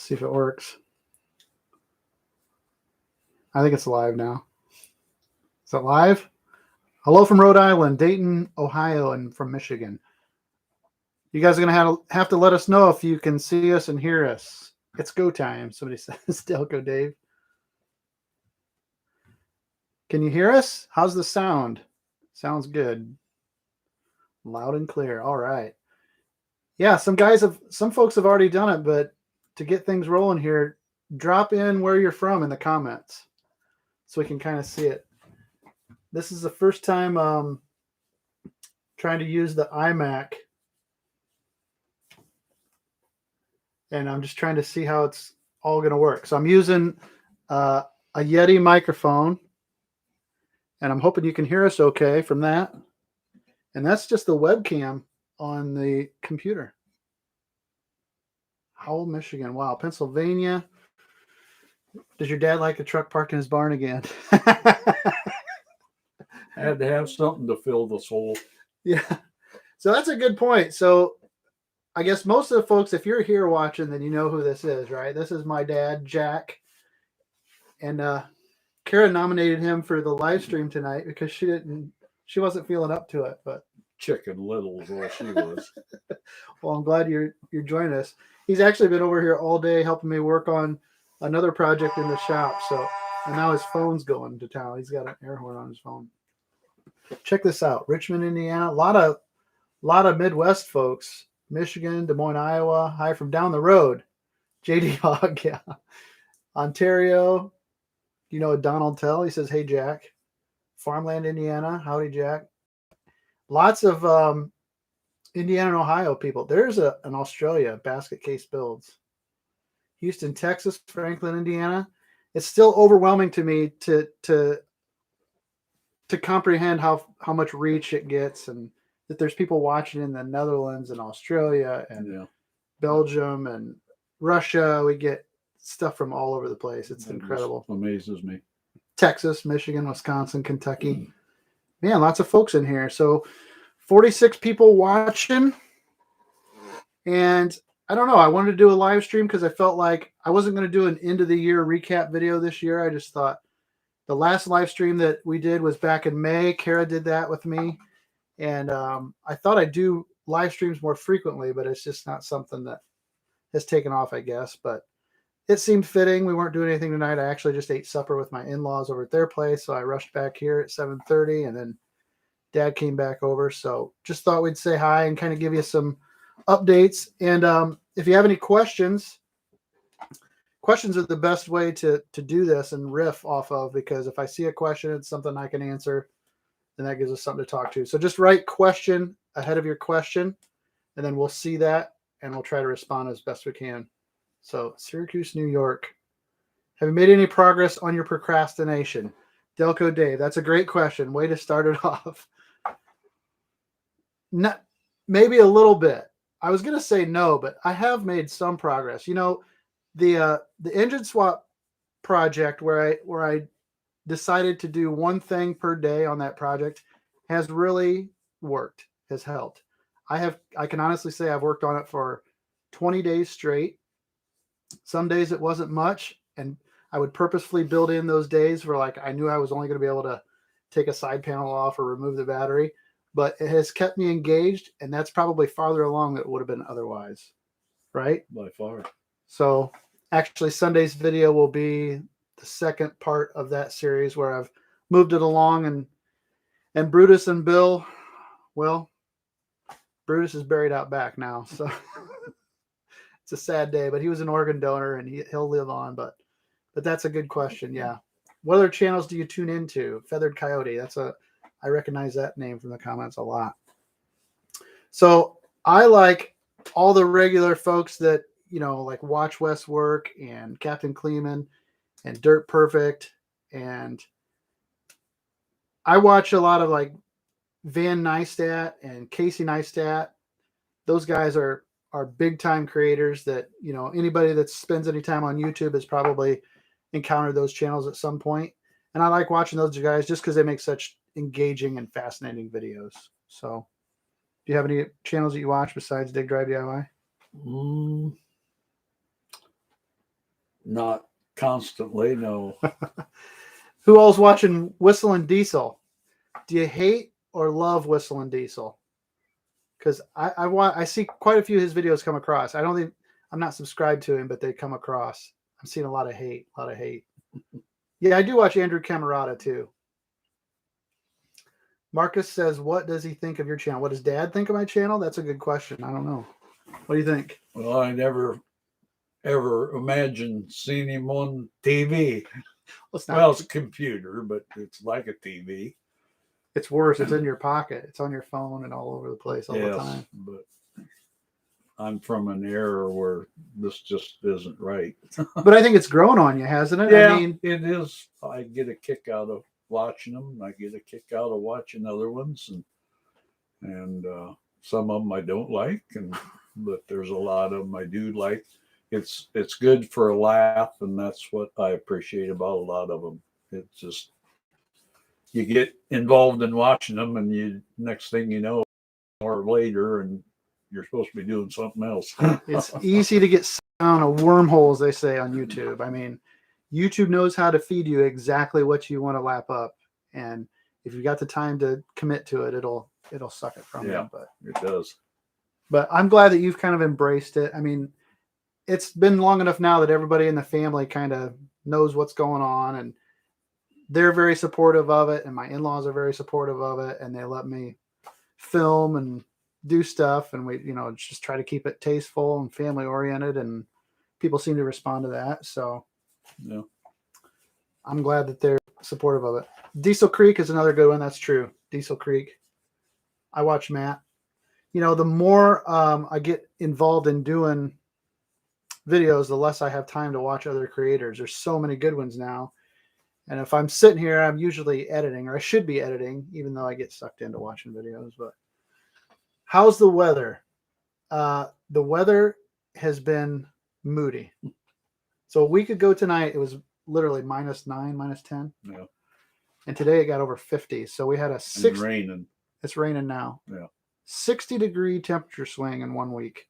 see if it works. I think it's live now. Is it live? Hello from Rhode Island, Dayton, Ohio, and from Michigan. You guys are going to have to let us know if you can see us and hear us. It's go time, somebody says. Delco Dave. Can you hear us? How's the sound? Sounds good. Loud and clear. All right. Yeah, some folks have already done it, but to get things rolling here, drop in where you're from in the comments so we can kind of see it. This is the first time trying to use the iMac, and I'm just trying to see how it's all going to work. So I'm using a Yeti microphone, and I'm hoping you can hear us okay from that. And that's just the webcam on the computer. Howell, Michigan. Wow. Pennsylvania. Does your dad like a truck parked in his barn again? I had to have something to fill the soul. Yeah. So that's a good point. So I guess most of the folks, if you're here watching, then you know who this is, right? This is my dad, Jack. And Kara nominated him for the live stream tonight because she wasn't feeling up to it, but Chicken Little is what she was. Well, I'm glad you're joining us. He's actually been over here all day helping me work on another project in the shop. So, and now his phone's going to town. He's got an air horn on his phone. Check this out. Richmond, Indiana. A lot of Midwest folks. Michigan, Des Moines, Iowa. Hi from down the road. JD Hogg, yeah. Ontario. You know Donald Tell? He says, hey, Jack. Farmland, Indiana. Howdy, Jack. Lots of Indiana and Ohio people. There's an Australia, Basket Case Builds. Houston, Texas, Franklin, Indiana. It's still overwhelming to me to comprehend how much reach it gets, and that there's people watching in the Netherlands and Australia and Belgium and Russia. We get stuff from all over the place. It's incredible. Amazes me. Texas, Michigan, Wisconsin, Kentucky. Man, lots of folks in here. So 46 people watching. And I don't know. I wanted to do a live stream because I felt like I wasn't going to do an end of the year recap video this year. I just thought the last live stream that we did was back in May. Kara did that with me. And I thought I'd do live streams more frequently, but it's just not something that has taken off, I guess. But it seemed fitting. We weren't doing anything tonight. I actually just ate supper with my in-laws over at their place. So I rushed back here at 7:30, and then Dad came back over. So just thought we'd say hi and kind of give you some updates. And if you have any questions are the best way to do this and riff off of, because if I see a question, it's something I can answer, then that gives us something to talk to. So just write question ahead of your question, and then we'll see that and we'll try to respond as best we can. So Syracuse, New York. Have you made any progress on your procrastination? Delco Dave, that's a great question. Way to start it off. Not, maybe a little bit. I was going to say no, but I have made some progress. You know, the engine swap project where I decided to do one thing per day on that project has really worked, has helped. I can honestly say I've worked on it for 20 days straight. Some days it wasn't much, and I would purposefully build in those days where like I knew I was only going to be able to take a side panel off or remove the battery, but it has kept me engaged, and that's probably farther along than it would have been otherwise, right? By far. So actually Sunday's video will be the second part of that series where I've moved it along, and Brutus and Bill, well, Brutus is buried out back now, so it's a sad day, but he was an organ donor and he'll live on, but that's a good question. Yeah. What other channels do you tune into? Feathered Coyote. I recognize that name from the comments a lot. So I like all the regular folks that, you know, like Watch West Work and Captain Kleeman and Dirt Perfect. And I watch a lot of like Van Neistat and Casey Neistat. Those guys are big time creators that, you know, anybody that spends any time on YouTube has probably encountered those channels at some point. And I like watching those guys just because they make such engaging and fascinating videos. So do you have any channels that you watch besides Dig Drive DIY? Not constantly, no. Who all's watching Whistle and Diesel? Do you hate or love Whistle and Diesel? Because I see quite a few of his videos come across. I'm not subscribed to him, but they come across. I'm seeing a lot of hate. Yeah, I do watch Andrew Camerata too. Marcus says, what does he think of your channel? What does Dad think of my channel? That's a good question. I don't know. What do you think? Well, I never ever imagined seeing him on TV. Well, it's a computer, but it's like a TV. It's worse. It's in your pocket. It's on your phone and all over the place all the time. But I'm from an era where this just isn't right. But I think it's grown on you, hasn't it? Yeah, I mean, it is. I get a kick out of watching them. I get a kick out of watching other ones, and some of them I don't like, but there's a lot of them I do like. It's good for a laugh, and that's what I appreciate about a lot of them. It's just you get involved in watching them, and you next thing you know, or later, and you're supposed to be doing something else. It's easy to get down a wormhole, as they say on YouTube. I mean, YouTube knows how to feed you exactly what you want to lap up, and if you got the time to commit to it, it'll suck it from you. But it does. But I'm glad that you've kind of embraced it. I mean, it's been long enough now that everybody in the family kind of knows what's going on, and they're very supportive of it, and my in-laws are very supportive of it, and they let me film and do stuff, and we just try to keep it tasteful and family oriented, and people seem to respond to that. So yeah, I'm glad that they're supportive of it. Diesel Creek is another good one. That's true. Diesel Creek. I watch Matt. The more I get involved in doing videos, the less I have time to watch other creators. There's so many good ones now. And if I'm sitting here, I'm usually editing, or I should be editing, even though I get sucked into watching videos. But how's the weather? The weather has been moody. So a week ago tonight, it was literally -9, -10. Yeah. And today it got over 50. So we had a It's raining. It's raining now. Yeah. 60-degree temperature swing in 1 week.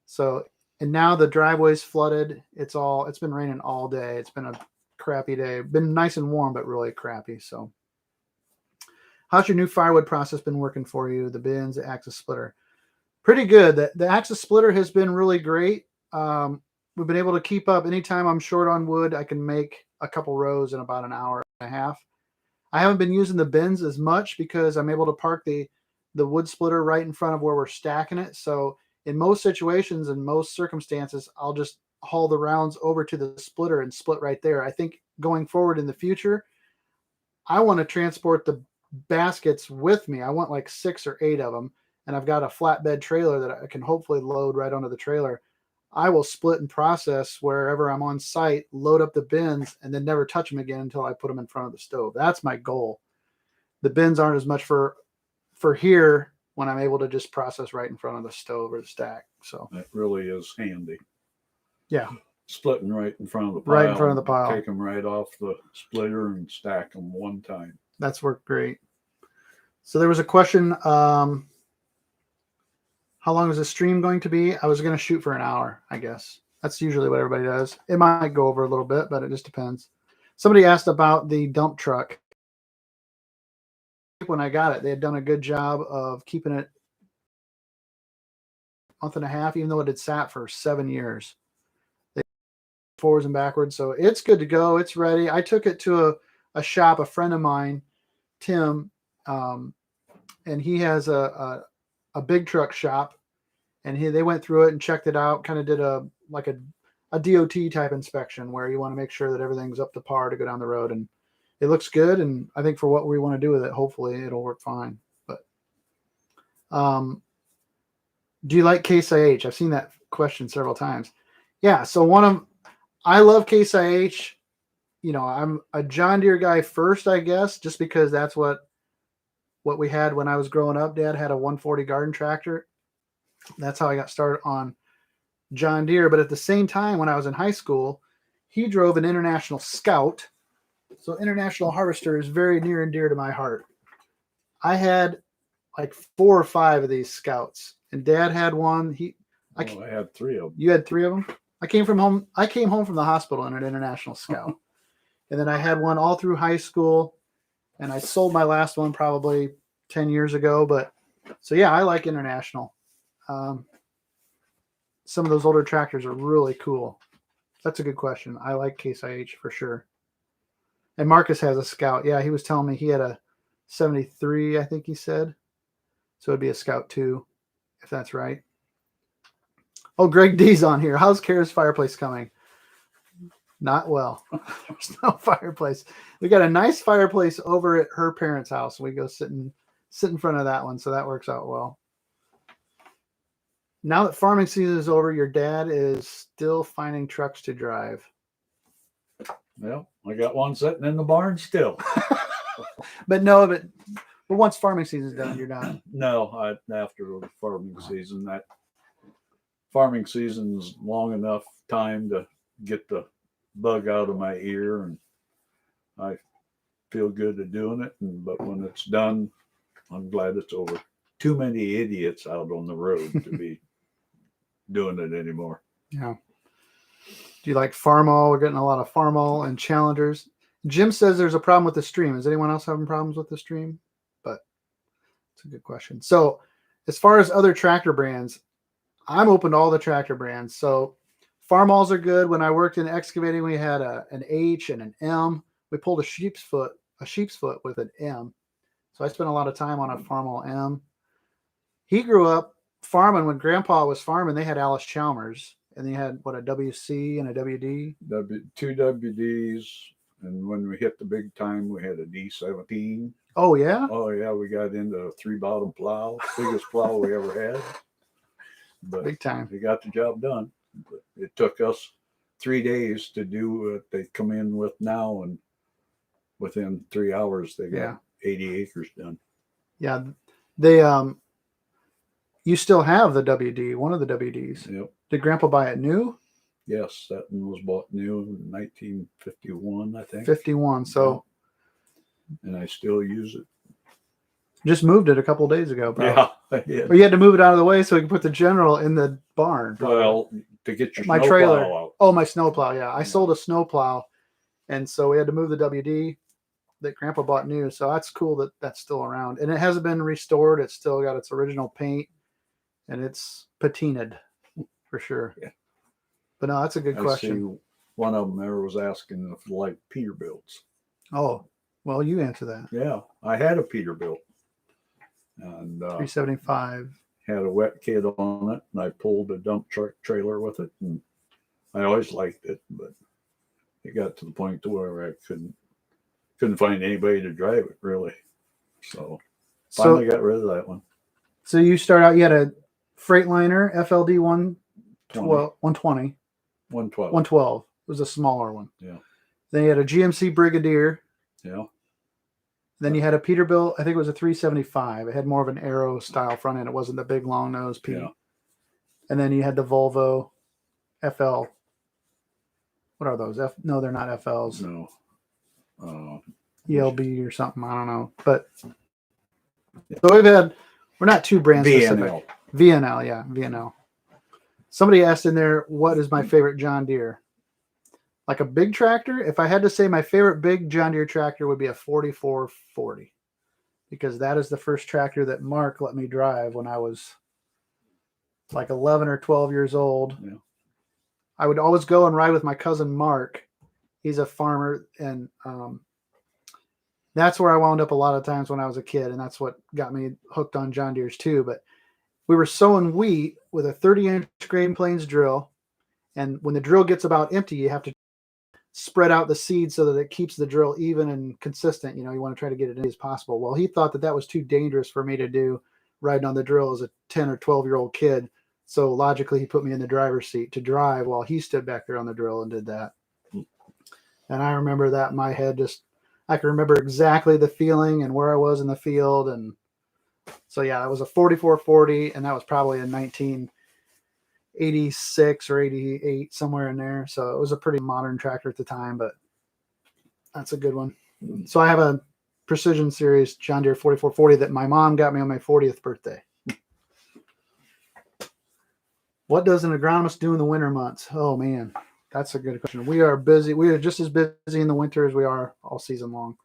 So, and now the driveway's flooded. It's been raining all day. It's been a crappy day. Been nice and warm, but really crappy. So how's your new firewood process been working for you? The bins, the axis splitter. Pretty good. The axis splitter has been really great. We've been able to keep up. Anytime I'm short on wood, I can make a couple rows in about an hour and a half. I haven't been using the bins as much because I'm able to park the wood splitter right in front of where we're stacking it. So in most situations and most circumstances, I'll just haul the rounds over to the splitter and split right there. I think going forward in the future, I want to transport the baskets with me. I want like 6 or 8 of them. And I've got a flatbed trailer that I can hopefully load right onto the trailer. I will split and process wherever I'm on site, load up the bins, and then never touch them again until I put them in front of the stove. That's my goal. The bins aren't as much for here when I'm able to just process right in front of the stove or the stack. So that really is handy. Yeah. Splitting right in front of the pile. Right in front of the pile. Take them right off the splitter and stack them one time. That's worked great. So there was a question, how long is the stream going to be? I was going to shoot for an hour, I guess. That's usually what everybody does. It might go over a little bit, but it just depends. Somebody asked about the dump truck. When I got it, they had done a good job of keeping it a month and a half, even though it had sat for 7 years. They forwards and backwards. So it's good to go. It's ready. I took it to a shop, a friend of mine, Tim, and he has a big truck shop, and they went through it and checked it out, kind of did a DOT type inspection where you want to make sure that everything's up to par to go down the road, and it looks good. And I think for what we want to do with it, hopefully it'll work fine. But do you like Case IH? I've seen that question several times. Yeah. So I love Case IH. I'm a John Deere guy first, I guess, just because that's what we had when I was growing up. Dad had a 140 garden tractor. That's how I got started on John Deere. But at the same time, when I was in high school, he drove an International Scout. So International Harvester is very near and dear to my heart. I had like 4 or 5 of these Scouts, and Dad had one. I had 3 of them. You had 3 of them? I came home from the hospital in an International Scout. And then I had one all through high school, and I sold my last one probably 10 years ago. But so yeah, I like International. Some of those older tractors are really cool. That's a good question. I like Case IH for sure. And Marcus has a Scout. Yeah, he was telling me he had a 73, I think he said. So it'd be a Scout 2, if that's right. Oh, Greg D's on here. How's Kara's fireplace coming? Not well. There's no fireplace. We got a nice fireplace over at her parents' house. We go sit in front of that one, so that works out well. Now that farming season is over, your dad is still finding trucks to drive. Well, I got one sitting in the barn still. but once farming season's done, you're done. No, after the farming season, that farming season's long enough time to get the bug out of my ear, and I feel good at doing it. But when it's done, I'm glad it's over. Too many idiots out on the road to be doing it anymore. Yeah. Do you like Farmall? We're getting a lot of Farmall and Challengers. Jim says there's a problem with the stream. Is anyone else having problems with the stream? But it's a good question. So as far as other tractor brands, I'm open to all the tractor brands. So Farmalls are good. When I worked in excavating, we had an H and an M. We pulled a sheep's foot with an M. So I spent a lot of time on a Farmall M. He grew up farming when Grandpa was farming. They had Alice Chalmers, and they had a WC and a WD. Two WDs, and when we hit the big time, we had a D17. Oh yeah. Oh yeah, we got into a 3-bottom plow, biggest plow we ever had. But big time. We got the job done. But it took us 3 days to do what they come in with now, and within 3 hours they got 80 acres done. Yeah, they you still have the WD, one of the WDs. Yep. Did Grandpa buy it new? Yes, that one was bought new in 1951, I think. 51. So, and I still use it. Just moved it a couple of days ago, bro. Yeah, I did. Or you had to move it out of the way so we could put the General in the barn. Well, to get your my snow trailer plow out. Oh, my snowplow. Yeah, I sold a snowplow, and so we had to move the WD that Grandpa bought new. So that's cool that that's still around, and it hasn't been restored. It's still got its original paint, and it's patinaed for sure. Yeah. But no, that's a good question. See, one of them there was asking if like Peterbilt's. Oh, well, you answer that. Yeah, I had a Peterbilt, and 375. Had a wet kit on it, and I pulled a dump truck trailer with it, and I always liked it, but it got to the point to where I couldn't find anybody to drive it really. So finally got rid of that one. So you start out, you had a Freightliner FLD 120. 112. It was a smaller one. Yeah. Then you had a GMC Brigadier. Yeah. Then you had a Peterbilt. I think it was a 375. It had more of an Aero style front end. It wasn't the big long nose P. Yeah. And then you had the Volvo FL. What are those? No, they're not FLs. No. ELB or something. I don't know. But so we're not too brand specific. VNL, yeah, VNL. Somebody asked in there, what is my favorite John Deere? Like a big tractor? If I had to say my favorite big John Deere tractor would be a 4440, because that is the first tractor that Mark let me drive when I was like 11 or 12 years old. Yeah. I would always go and ride with my cousin Mark. He's a farmer, and that's where I wound up a lot of times when I was a kid, and that's what got me hooked on John Deere's too. But we were sowing wheat with a 30-inch Great Plains drill, and when the drill gets about empty, you have to spread out the seed so that it keeps the drill even and consistent. You know, you want to try to get it in as possible. Well, he thought that was too dangerous for me to do riding on the drill as a 10 or 12-year-old kid. So logically, he put me in the driver's seat to drive while he stood back there on the drill and did that. And I remember that in my head, I can remember exactly the feeling and where I was in the field. And so, yeah, it was a 4440, and that was probably in 1986 or 88, somewhere in there. So it was a pretty modern tractor at the time, but that's a good one. So I have a Precision Series John Deere 4440 that my mom got me on my 40th birthday. What does an agronomist do in the winter months? Oh man, that's a good question. We are busy. We are just as busy in the winter as we are all season long.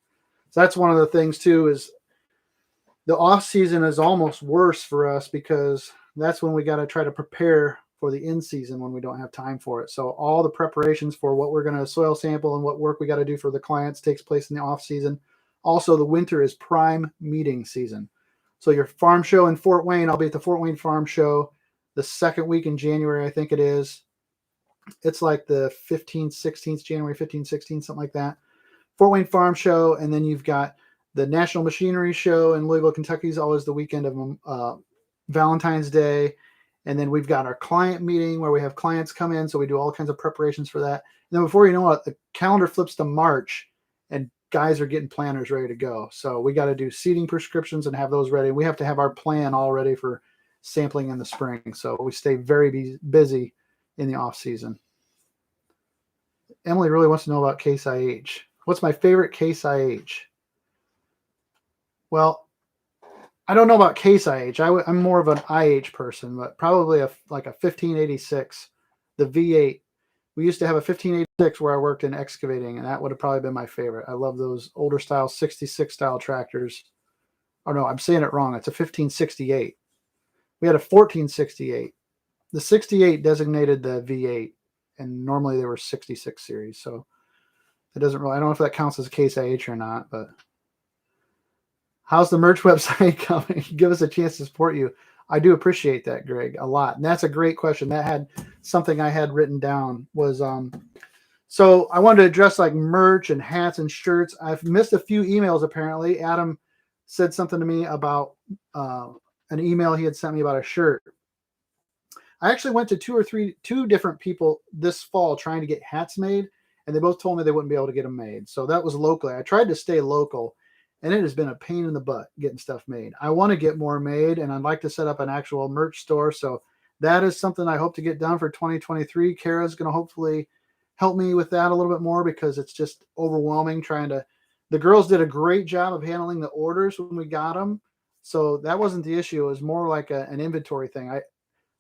So that's one of the things too, is the off season is almost worse for us because that's when we got to try to prepare for the in season when we don't have time for it. So all the preparations for what we're going to soil sample and what work we got to do for the clients takes place in the off season. Also, the winter is prime meeting season. So your farm show in Fort Wayne, I'll be at the Fort Wayne Farm Show the second week in January, I think it is. It's like the 15th, 16th, January 15th, 16th, something like that. Fort Wayne Farm Show, and then you've got the National Machinery Show in Louisville, Kentucky is always the weekend of Valentine's Day. And then we've got our client meeting where we have clients come in. So we do all kinds of preparations for that. And then before you know it, the calendar flips to March and guys are getting planners ready to go. So we got to do seeding prescriptions and have those ready. We have to have our plan all ready for sampling in the spring. So we stay very busy in the off season. Emily really wants to know about Case IH. What's my favorite Case IH? Well, I don't know about Case IH. I'm more of an IH person, but probably like a 1586, the V8. We used to have a 1586 where I worked in excavating, and that would have probably been my favorite. I love those older style 66 style tractors. Oh no, I'm saying it wrong. It's a 1568. We had a 1468. The 68 designated the V8, and normally they were 66 series. So it doesn't really, I don't know if that counts as a Case IH or not, but how's the merch website coming? Give us a chance to support you. I do appreciate that, Greg, a lot. And that's a great question. That had something I had written down was, so I wanted to address like merch and hats and shirts. I've missed a few emails apparently. Adam said something to me about an email he had sent me about a shirt. I actually went to two different people this fall trying to get hats made, and they both told me they wouldn't be able to get them made. So that was locally. I tried to stay local, and it has been a pain in the butt getting stuff made. I want to get more made, and I'd like to set up an actual merch store. So that is something I hope to get done for 2023. Kara's going to hopefully help me with that a little bit more because it's just overwhelming trying to. The girls did a great job of handling the orders when we got them. So that wasn't the issue. It was more like an inventory thing.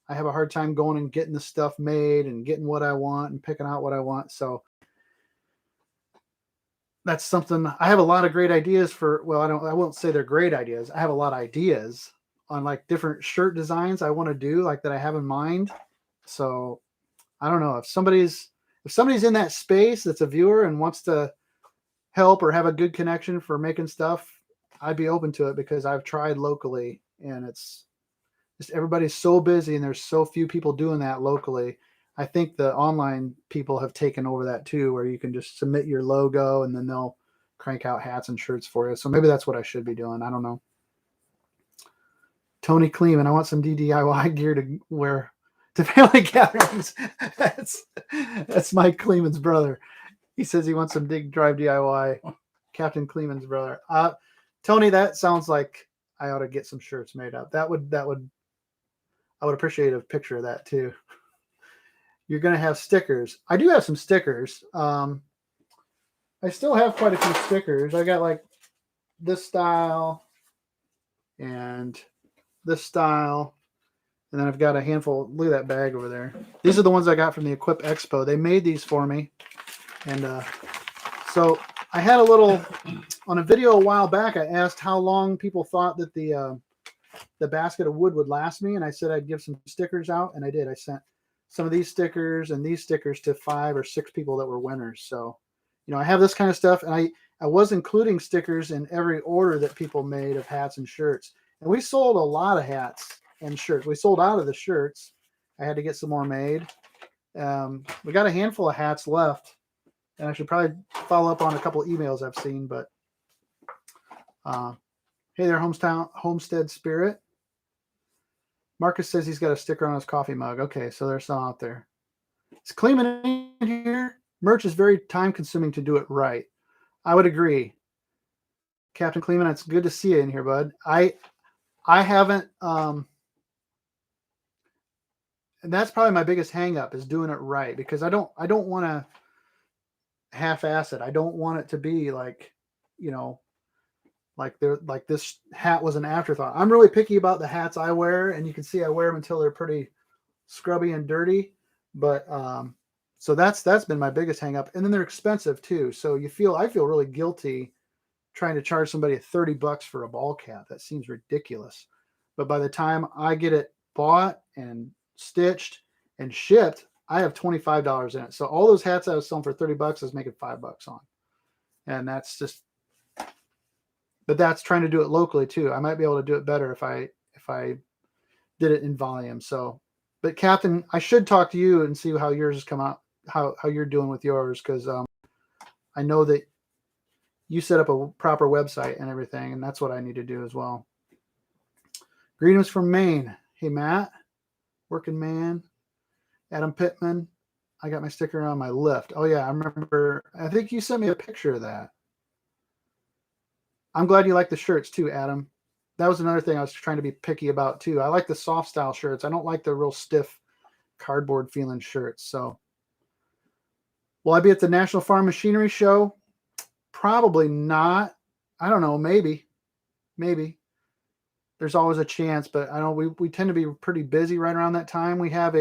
I have a hard time going and getting the stuff made and getting what I want and picking out what I want. So that's something I have a lot of great ideas for. Well, I won't say they're great ideas. I have a lot of ideas on like different shirt designs I want to do, like that I have in mind. So I don't know if somebody's in that space that's a viewer and wants to help or have a good connection for making stuff, I'd be open to it because I've tried locally and it's just everybody's so busy and there's so few people doing that locally. I think the online people have taken over that too, where you can just submit your logo and then they'll crank out hats and shirts for you. So maybe that's what I should be doing. I don't know. Tony Kleeman, I want some DIY gear to wear to family gatherings. That's Mike Kleeman's brother. He says he wants some Dig Drive DIY. Captain Kleeman's brother. Tony, that sounds like I ought to get some shirts made up. I would appreciate a picture of that too. You're going to have stickers. I do have some stickers. I still have quite a few stickers. I got like this style and this style. And then I've got a handful. Look at that bag over there. These are the ones I got from the Equip Expo. They made these for me. And so I had a little, on a video a while back, I asked how long people thought that the basket of wood would last me. And I said I'd give some stickers out. And I did. I sent some of these stickers and these stickers to 5 or 6 people that were winners. So, you know, I have this kind of stuff. And I was including stickers in every order that people made of hats and shirts. And we sold a lot of hats and shirts. We sold out of the shirts. I had to get some more made. We got a handful of hats left. And I should probably follow up on a couple of emails I've seen. But hey there, Homestead Spirit. Marcus says he's got a sticker on his coffee mug. Okay, so there's some out there. Is Kleeman in here? Merch is very time consuming to do it right. I would agree. Captain Kleeman, it's good to see you in here, bud. I haven't and that's probably my biggest hang up is doing it right because I don't want to half-ass it. I don't want it to be like, you know, like this hat was an afterthought. I'm really picky about the hats I wear, and you can see I wear them until they're pretty scrubby and dirty. But so that's been my biggest hang up. And then they're expensive too. So I feel really guilty trying to charge somebody $30 for a ball cap. That seems ridiculous. But by the time I get it bought and stitched and shipped, I have $25 in it. So all those hats I was selling for $30 is making $5 on. And that's just, but that's trying to do it locally too. I might be able to do it better if I did it in volume. So, but Captain, I should talk to you and see how yours has come out, how you're doing with yours. Cause I know that you set up a proper website and everything, and that's what I need to do as well. Greetings from Maine. Hey, Matt, working man. Adam Pittman. I got my sticker on my lift. Oh, yeah, I remember. I think you sent me a picture of that. I'm glad you like the shirts too, Adam. That was another thing I was trying to be picky about too. I like the soft style shirts. I don't like the real stiff cardboard feeling shirts. So, will I be at the National Farm Machinery Show? Probably not. I don't know. Maybe. There's always a chance, but I don't. We tend to be pretty busy right around that time. We have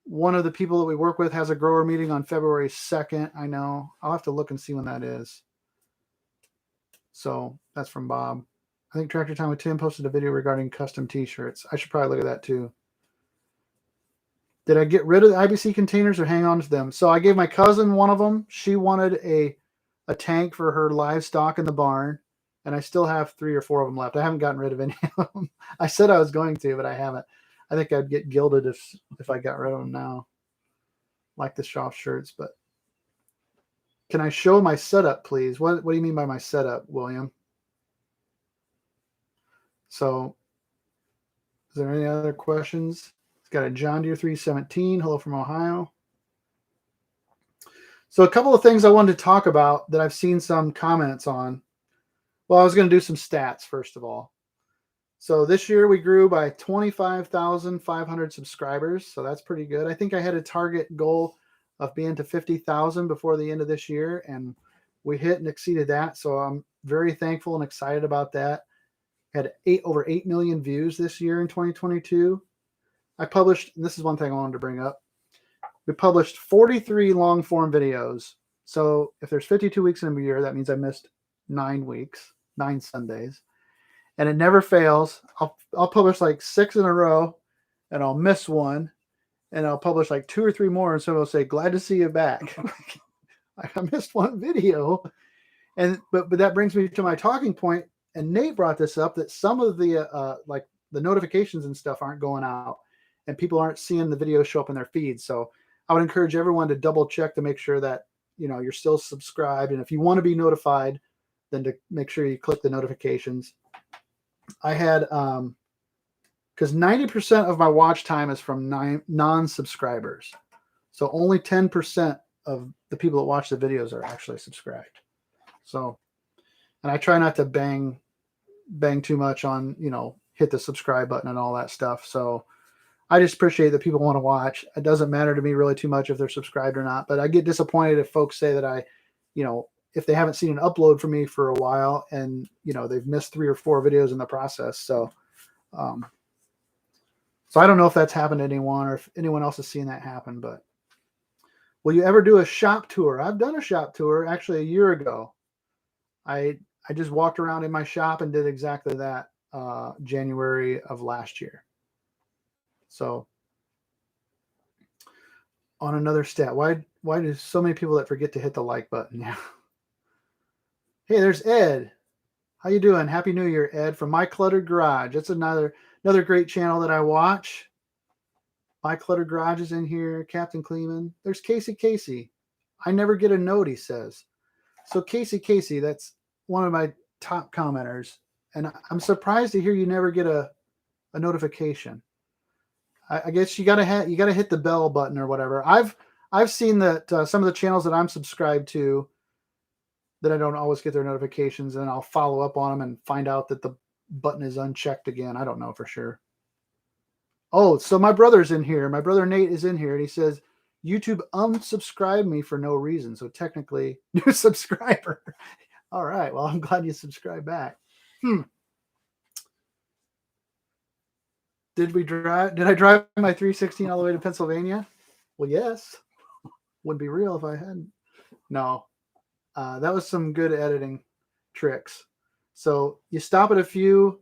one of the people that we work with has a grower meeting on February 2nd. I know. I'll have to look and see when that is. So that's from Bob. I think Tractor Time with Tim posted a video regarding custom t-shirts. I should probably look at that too. Did I get rid of the IBC containers or hang on to them? So I gave my cousin one of them. She wanted a tank for her livestock in the barn, and I still have 3 or 4 of them left. I haven't gotten rid of any of them. I said I was going to, but I haven't. I think I'd get gilded if I got rid of them now. Like the soft shirts, but can I show my setup, please? What do you mean by my setup, William? So, is there any other questions? It's got a John Deere 317. Hello from Ohio. So a couple of things I wanted to talk about that I've seen some comments on. Well, I was going to do some stats first of all. So this year we grew by 25,500 subscribers. So that's pretty good. I think I had a target goal of being to 50,000 before the end of this year, and we hit and exceeded that. So I'm very thankful and excited about that. Had over 8 million views this year in 2022. I published, and this is one thing I wanted to bring up. We published 43 long form videos. So if there's 52 weeks in a year, that means I missed 9 weeks, 9 Sundays. And it never fails. I'll publish like 6 in a row, and I'll miss one, and I'll publish like 2 or 3 more, and someone will say, "Glad to see you back." I missed one video. But that brings me to my talking point, and Nate brought this up, that some of the like the notifications and stuff aren't going out, and people aren't seeing the video show up in their feeds. So I would encourage everyone to double check to make sure that you're still subscribed, and if you want to be notified, then to make sure you click the notifications. I had because 90% of my watch time is from non-subscribers, so only 10% of the people that watch the videos are actually subscribed. So, and I try not to bang too much on hit the subscribe button and all that stuff. So I just appreciate that people want to watch. It doesn't matter to me really too much if they're subscribed or not, but I get disappointed if folks say that if they haven't seen an upload from me for a while and, they've missed 3 or 4 videos in the process. So, so I don't know if that's happened to anyone or if anyone else has seen that happen, but will you ever do a shop tour? I've done a shop tour actually a year ago. I just walked around in my shop and did exactly that January of last year. So on another stat, why do so many people that forget to hit the like button? Yeah. Hey, there's Ed. How you doing? Happy New Year, Ed, from My Cluttered Garage. That's another great channel that I watch. My Cluttered Garage is in here. Captain Kleeman. There's Casey. I never get a note, he says. So Casey, that's one of my top commenters, and I'm surprised to hear you never get a notification. I guess you gotta hit the bell button or whatever. I've seen that some of the channels that I'm subscribed to, that I don't always get their notifications, and I'll follow up on them and find out that the button is unchecked again. I don't know for sure. Oh, so my brother's in here. My brother Nate is in here, and he says YouTube unsubscribed me for no reason. So technically, new subscriber. All right. Well, I'm glad you subscribed back. Did I drive my 316 all the way to Pennsylvania? Well, yes. Wouldn't be real if I hadn't. No. That was some good editing tricks. So you stop at a few,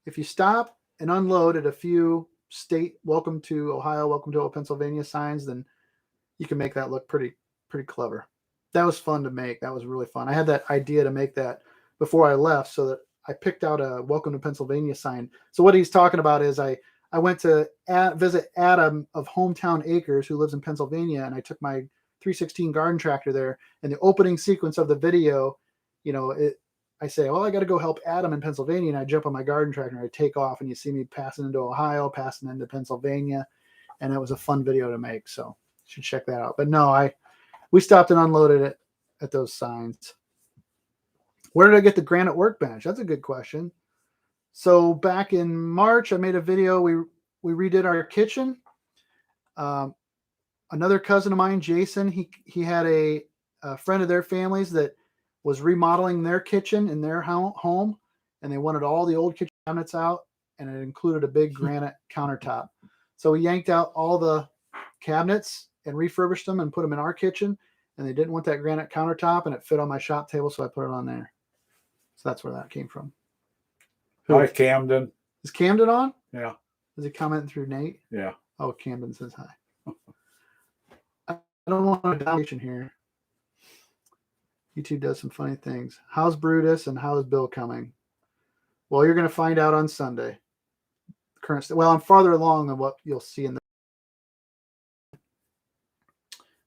if you stop and unload at a few state welcome to Ohio, welcome to Pennsylvania signs, then you can make that look pretty clever. That was fun to make. That was really fun. I had that idea to make that before I left, so that I picked out a welcome to Pennsylvania sign. So what he's talking about is I went to visit Adam of Hometown Acres, who lives in Pennsylvania, and I took my 316 garden tractor there. And the opening sequence of the video, I say, well, I got to go help Adam in Pennsylvania, and I jump on my garden tractor and I take off, and you see me passing into Ohio, passing into Pennsylvania, and it was a fun video to make. So you should check that out. But no, we stopped and unloaded it at those signs. Where did I get the granite workbench? That's a good question. So back in March, I made a video. We redid our kitchen. Another cousin of mine, Jason, he had a friend of their family's that was remodeling their kitchen in their home, and they wanted all the old kitchen cabinets out, and it included a big granite countertop. So we yanked out all the cabinets and refurbished them and put them in our kitchen, and they didn't want that granite countertop, and it fit on my shop table, so I put it on there. So that's where that came from. Hi, Camden. Is Camden on? Yeah. Is he commenting through Nate? Yeah. Oh, Camden says hi. I don't want a domination here. YouTube does some funny things. How's Brutus and how is Bill coming? Well, you're going to find out on Sunday. Well, I'm farther along than what you'll see in the.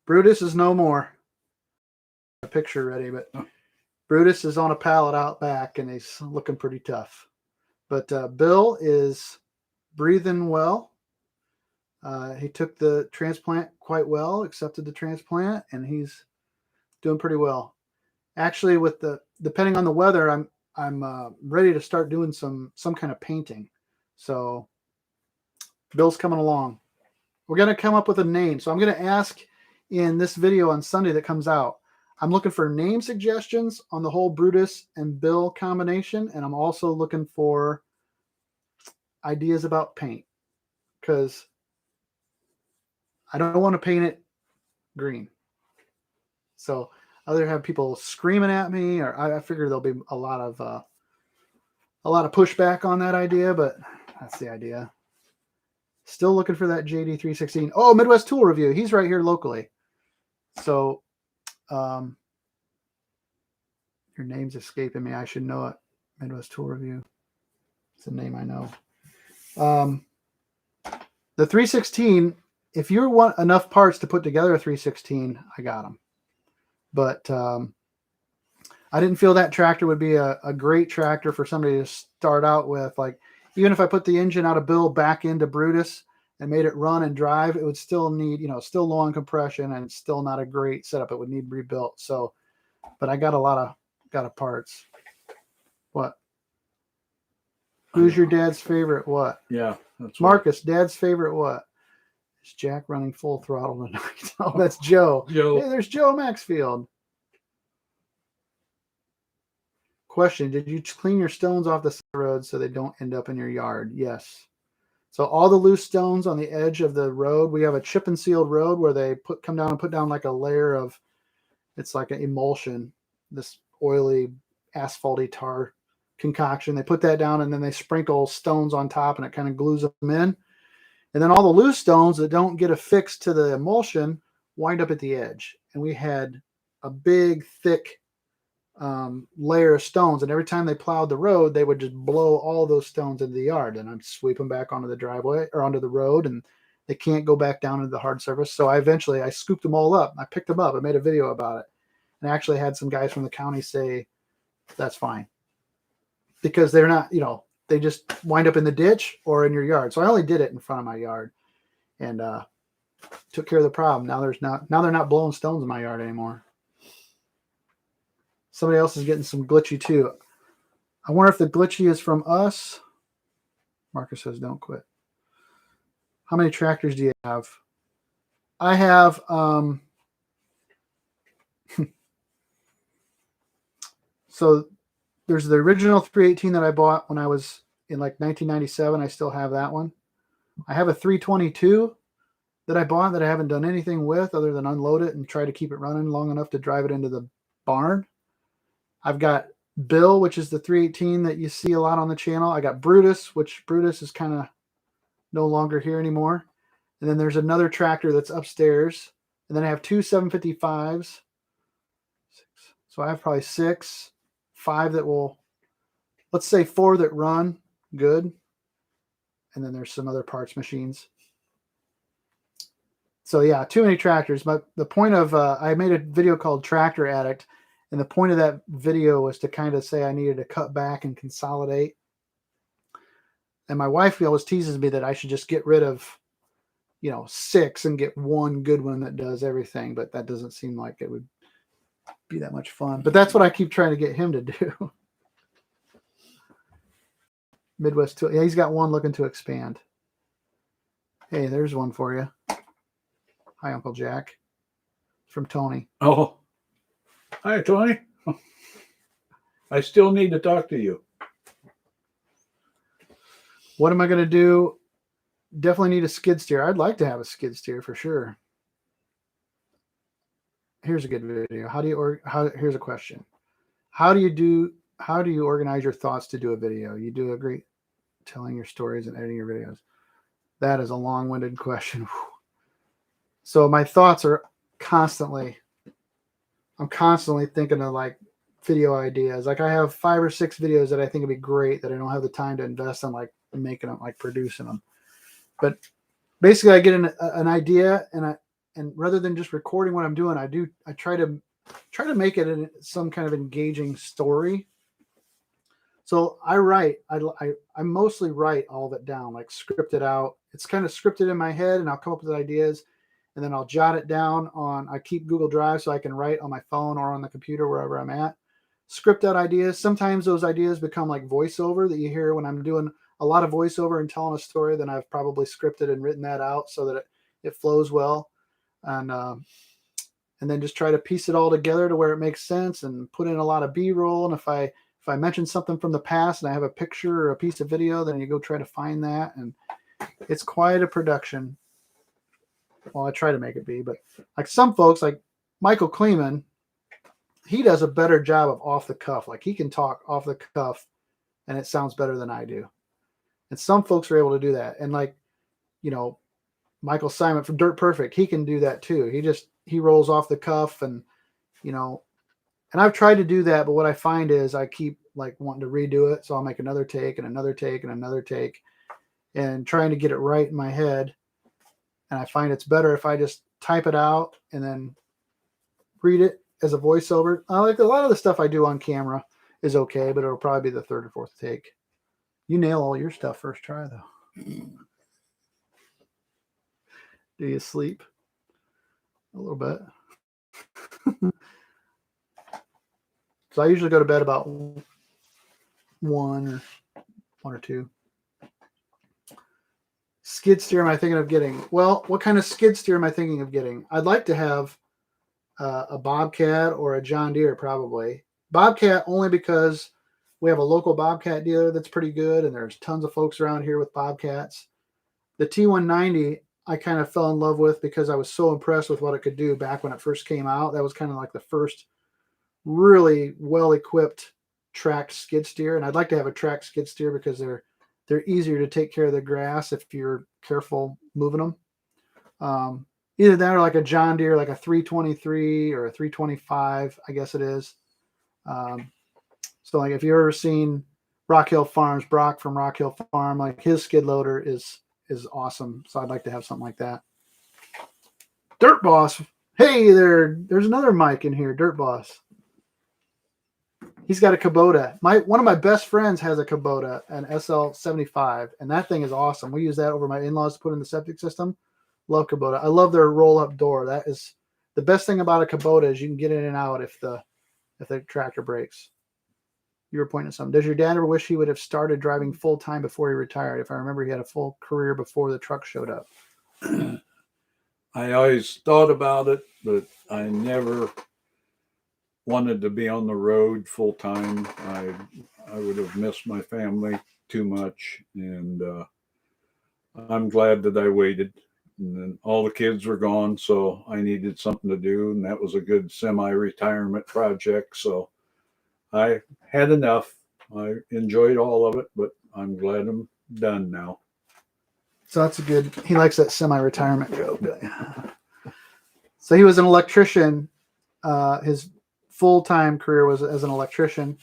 Brutus is no more. A picture ready, but Brutus is on a pallet out back, and he's looking pretty tough. But Bill is breathing well. He took the transplant quite well, accepted the transplant, and he's doing pretty well. Actually, depending on the weather, I'm ready to start doing some kind of painting. So Bill's coming along. We're going to come up with a name. So I'm going to ask in this video on Sunday that comes out, I'm looking for name suggestions on the whole Brutus and Bill combination. And I'm also looking for ideas about paint, because I don't want to paint it green. So either have people screaming at me, or I figure there'll be a lot of pushback on that idea, but that's the idea. Still looking for that JD316. Oh, Midwest Tool Review. He's right here locally. So your name's escaping me. I should know it. Midwest Tool Review. It's a name I know. The 316, if you want enough parts to put together a 316, I got them. But I didn't feel that tractor would be a great tractor for somebody to start out with. Like, even if I put the engine out of Bill back into Brutus and made it run and drive, it would still need, still low on compression, and it's still not a great setup. It would need rebuilt. So, but I got a lot of parts. What? Who's your dad's favorite? What? Yeah. That's Marcus, dad's favorite what? Is Jack running full throttle tonight? Oh, that's Joe. Joe. Hey, there's Joe Maxfield. Question: did you clean your stones off the road so they don't end up in your yard? Yes. So all the loose stones on the edge of the road, we have a chip and sealed road where they come down and put down like a layer of, it's like an emulsion, this oily asphalty tar concoction. They put that down, and then they sprinkle stones on top, and it kind of glues them in. And then all the loose stones that don't get affixed to the emulsion wind up at the edge. And we had a big, thick layer of stones, and every time they plowed the road, they would just blow all those stones into the yard, and I'd sweep them back onto the driveway or onto the road, and they can't go back down into the hard surface. So I scooped them all up. I picked them up. I made a video about it, and I actually had some guys from the county say that's fine, because they're not, they just wind up in the ditch or in your yard. So I only did it in front of my yard, and took care of the problem. Now they're not blowing stones in my yard anymore. Somebody else is getting some glitchy too. I wonder if the glitchy is from us. Marcus says, don't quit. How many tractors do you have? I have, so there's the original 318 that I bought when I was in like 1997. I still have that one. I have a 322 that I bought that I haven't done anything with other than unload it and try to keep it running long enough to drive it into the barn. I've got Bill, which is the 318 that you see a lot on the channel. I got Brutus, which Brutus is kind of no longer here anymore. And then there's another tractor that's upstairs. And then I have two 755s. So I have probably 6, 5 that will, let's say 4 that run good. And then there's some other parts machines. So yeah, too many tractors. But the point of, I made a video called Tractor Addict. And the point of that video was to kind of say I needed to cut back and consolidate. And my wife always teases me that I should just get rid of, 6 and get one good one that does everything. But that doesn't seem like it would be that much fun. But that's what I keep trying to get him to do. Midwest Tool. Yeah, he's got one looking to expand. Hey, there's one for you. Hi, Uncle Jack. From Tony. Oh, hi, Tony. I still need to talk to you. What am I going to do? Definitely need a skid steer. I'd like to have a skid steer for sure. Here's a good video. Here's a question. How do you organize your thoughts to do a video? You do a great telling your stories and editing your videos. That is a long-winded question. So my thoughts are I'm constantly thinking of like video ideas. Like I have 5 or 6 videos that I think would be great that I don't have the time to invest in like making them, like producing them. But basically I get an idea and rather than just recording what I'm doing, I try to make it some kind of engaging story. So I mostly write all of it down, like script it out. It's kind of scripted in my head and I'll come up with ideas and then I'll jot it down I keep Google Drive so I can write on my phone or on the computer, wherever I'm at, script out ideas. Sometimes those ideas become like voiceover that you hear when I'm doing a lot of voiceover and telling a story. Then I've probably scripted and written that out so that it flows well. And then just try to piece it all together to where it makes sense and put in a lot of B-roll. And if I mention something from the past and I have a picture or a piece of video, then you go try to find that. And it's quite a production. Well, I try to make it be, but like some folks like Michael Kleeman, he does a better job of off the cuff. Like he can talk off the cuff and it sounds better than I do. And some folks are able to do that. And like, Michael Simon from Dirt Perfect, he can do that too. He rolls off the cuff and I've tried to do that, but what I find is I keep like wanting to redo it. So I'll make another take and another take and another take and trying to get it right in my head. And I find it's better if I just type it out and then read it as a voiceover. I like a lot of the stuff I do on camera is okay, but it'll probably be the 3rd or 4th take. You nail all your stuff first try though. Do you sleep? A little bit. So I usually go to bed about 1 or 2. Skid steer am I thinking of getting? Well, what kind of skid steer am I thinking of getting? I'd like to have a Bobcat or a John Deere probably. Bobcat only because we have a local Bobcat dealer that's pretty good and there's tons of folks around here with Bobcats. The T190 I kind of fell in love with because I was so impressed with what it could do back when it first came out. That was kind of like the first really well-equipped tracked skid steer. And I'd like to have a tracked skid steer because they're easier to take care of the grass if you're careful moving them. Either that or like a John Deere, like a 323 or a 325, I guess it is. So like if you've ever seen Rock Hill Farms, Brock from Rock Hill Farm, like his skid loader is awesome. So I'd like to have something like that. Dirt Boss. Hey there's another mic in here, Dirt Boss. He's got a Kubota. One of my best friends has a Kubota, an SL75, and that thing is awesome. We use that over my in-laws to put in the septic system. Love Kubota. I love their roll-up door. That is the best thing about a Kubota is you can get in and out if the tractor breaks. You were pointing at something. Does your dad ever wish he would have started driving full-time before he retired? If I remember, he had a full career before the truck showed up. I always thought about it, but I never wanted to be on the road full time. I would have missed my family too much, and I'm glad that I waited. And then all the kids were gone, so I needed something to do, and that was a good semi-retirement project. So I had enough. I enjoyed all of it, but I'm glad I'm done now. So that's a good. He likes that semi-retirement joke. So he was an electrician. His full-time career was as an electrician,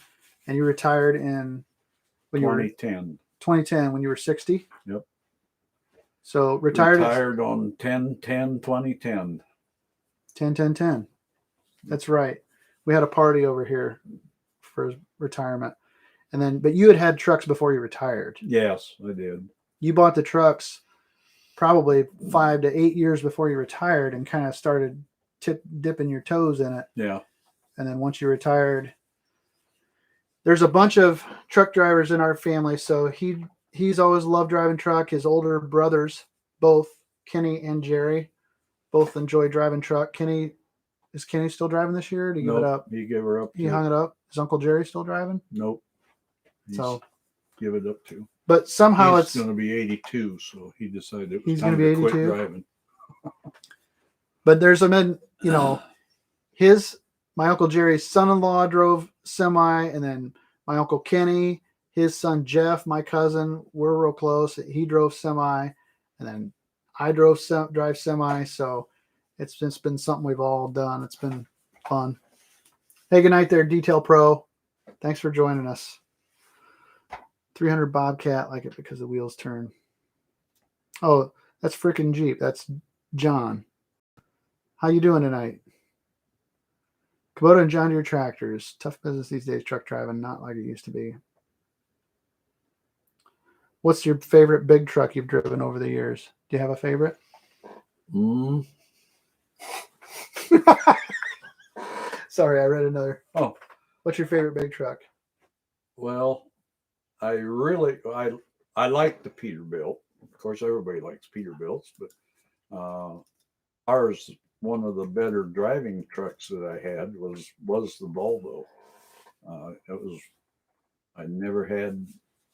and you retired in when you were 2010. 2010 when you were 60. Yep. So retired on 10/10/2010. 10. That's right. We had a party over here for his retirement. And then, but you had trucks before you retired. Yes, I did. You bought the trucks probably 5 to 8 years before you retired and kind of started dipping your toes in it. Yeah. And then once you retired, there's a bunch of truck drivers in our family. So he's always loved driving truck. His older brothers, both Kenny and Jerry, both enjoy driving truck. Is Kenny still driving this year? Or did he give it up? He gave her up. He hung it up. Is Uncle Jerry still driving? Nope. He's So give it up too. But somehow he's going to be 82, so he decided it was he's time going to to be quit 82. driving. But there's my Uncle Jerry's son-in-law drove semi, and then my Uncle Kenny, his son Jeff, my cousin, we're real close. He drove semi, and then I drive semi. So it's been something we've all done. It's been fun. Hey, good night there, Detail Pro. Thanks for joining us. 300 Bobcat, like it because the wheels turn. Oh, that's freaking Jeep. That's John. How you doing tonight? Kubota and John Deere tractors. Tough business these days, truck driving, not like it used to be. What's your favorite big truck you've driven over the years? Do you have a favorite? Sorry, I read another. Oh. What's your favorite big truck? Well, I like the Peterbilt. Of course, everybody likes Peterbilts, but ours, one of the better driving trucks that I had was the Volvo. I never had